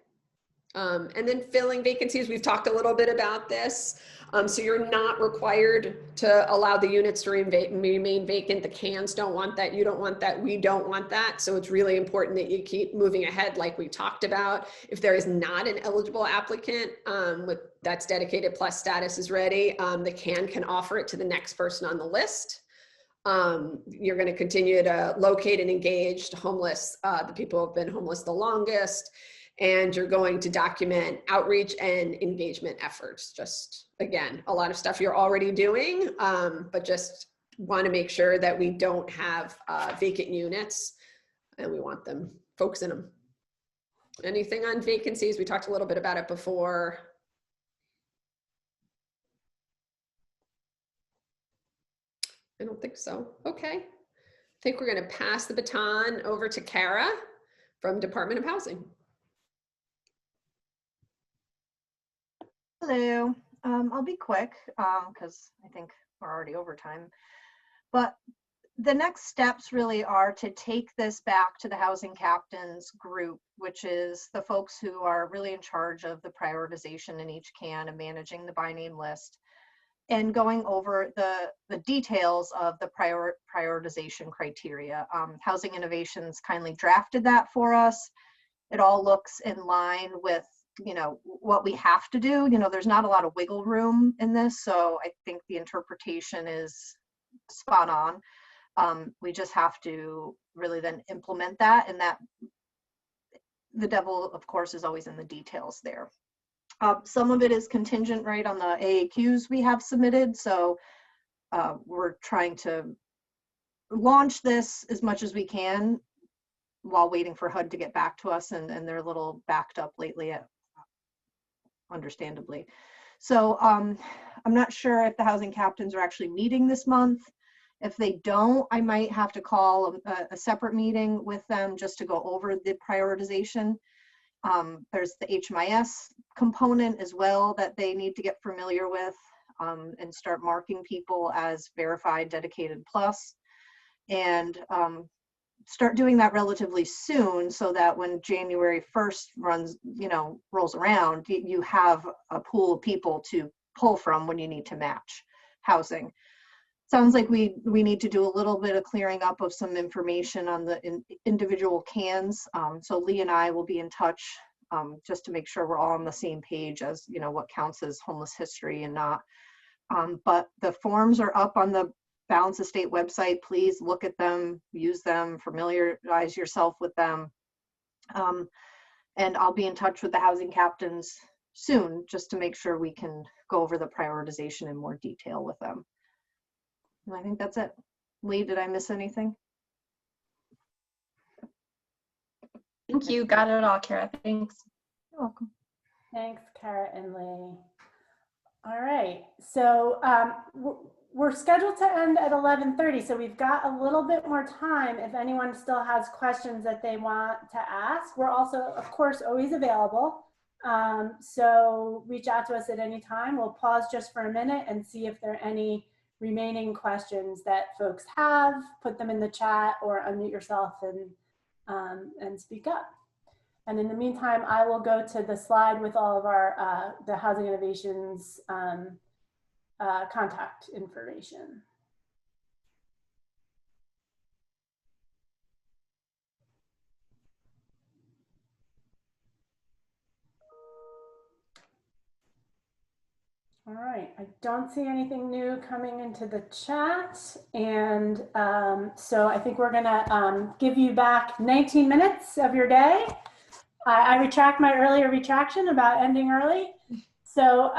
And then filling vacancies, we've talked a little bit about this. So you're not required to allow the units to remain vacant. The cans don't want that. You don't want that. We don't want that. So it's really important that you keep moving ahead like we talked about. If there is not an eligible applicant that's dedicated plus status is ready, the can offer it to the next person on the list. You're going to continue to locate and engage homeless, the people who have been homeless the longest, and you're going to document outreach and engagement efforts. Just, again, a lot of stuff you're already doing, but just want to make sure that we don't have vacant units, and we want them, folks in them. Anything on vacancies? We talked a little bit about it before. I don't think so. Okay. I think we're going to pass the baton over to Kara from Department of Housing. Hello. I'll be quick because I think we're already over time. But the next steps really are to take this back to the housing captains group, which is the folks who are really in charge of the prioritization in each CAN and managing the by name list, and going over the details of the prioritization criteria. Housing Innovations kindly drafted that for us. It all looks in line with, you know, what we have to do. You know, there's not a lot of wiggle room in this, so I think the interpretation is spot on. We just have to really then implement that, and that the devil, of course, is always in the details there. Some of it is contingent, right, on the AAQs we have submitted. So we're trying to launch this as much as we can while waiting for HUD to get back to us, and they're a little backed up lately, understandably. So I'm not sure if the housing captains are actually meeting this month. If they don't, I might have to call a separate meeting with them just to go over the prioritization. There's the HMIS component as well that they need to get familiar with, and start marking people as verified dedicated plus, and start doing that relatively soon so that when January 1st rolls around, you have a pool of people to pull from when you need to match housing. Sounds like we need to do a little bit of clearing up of some information on the individual CANs. So Lee and I will be in touch just to make sure we're all on the same page as, you know, what counts as homeless history and not. But the forms are up on the Balance Estate website. Please look at them, use them, familiarize yourself with them. And I'll be in touch with the housing captains soon just to make sure we can go over the prioritization in more detail with them. And I think that's it. Lee, did I miss anything? Thank you. Got it all, Kara. Thanks. You're welcome. Thanks, Kara and Lee. All right, so we're scheduled to end at 11:30, so we've got a little bit more time if anyone still has questions that they want to ask. We're also, of course, always available. So reach out to us at any time. We'll pause just for a minute and see if there are any remaining questions that folks have. Put them in the chat or unmute yourself and speak up. And in the meantime, I will go to the slide with all of our the Housing Innovations contact information. All right, I don't see anything new coming into the chat. And so I think we're gonna give you back 19 minutes of your day. I retract my earlier retraction about ending early. So,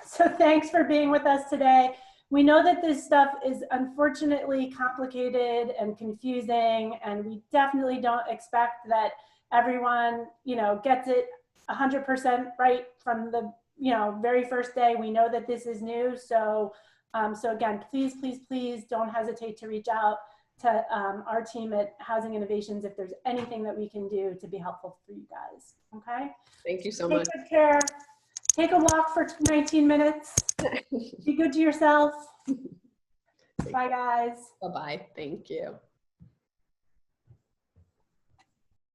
so thanks for being with us today. We know that this stuff is unfortunately complicated and confusing, and we definitely don't expect that everyone, you know, gets it 100% right from the, you know, very first day. We know that this is new. So, so again, please, please, please don't hesitate to reach out to our team at Housing Innovations if there's anything that we can do to be helpful for you guys. Okay. Thank you so much. Take good care. Take a walk for 19 minutes. Be good to yourself. Bye, guys. Bye-bye. Thank you.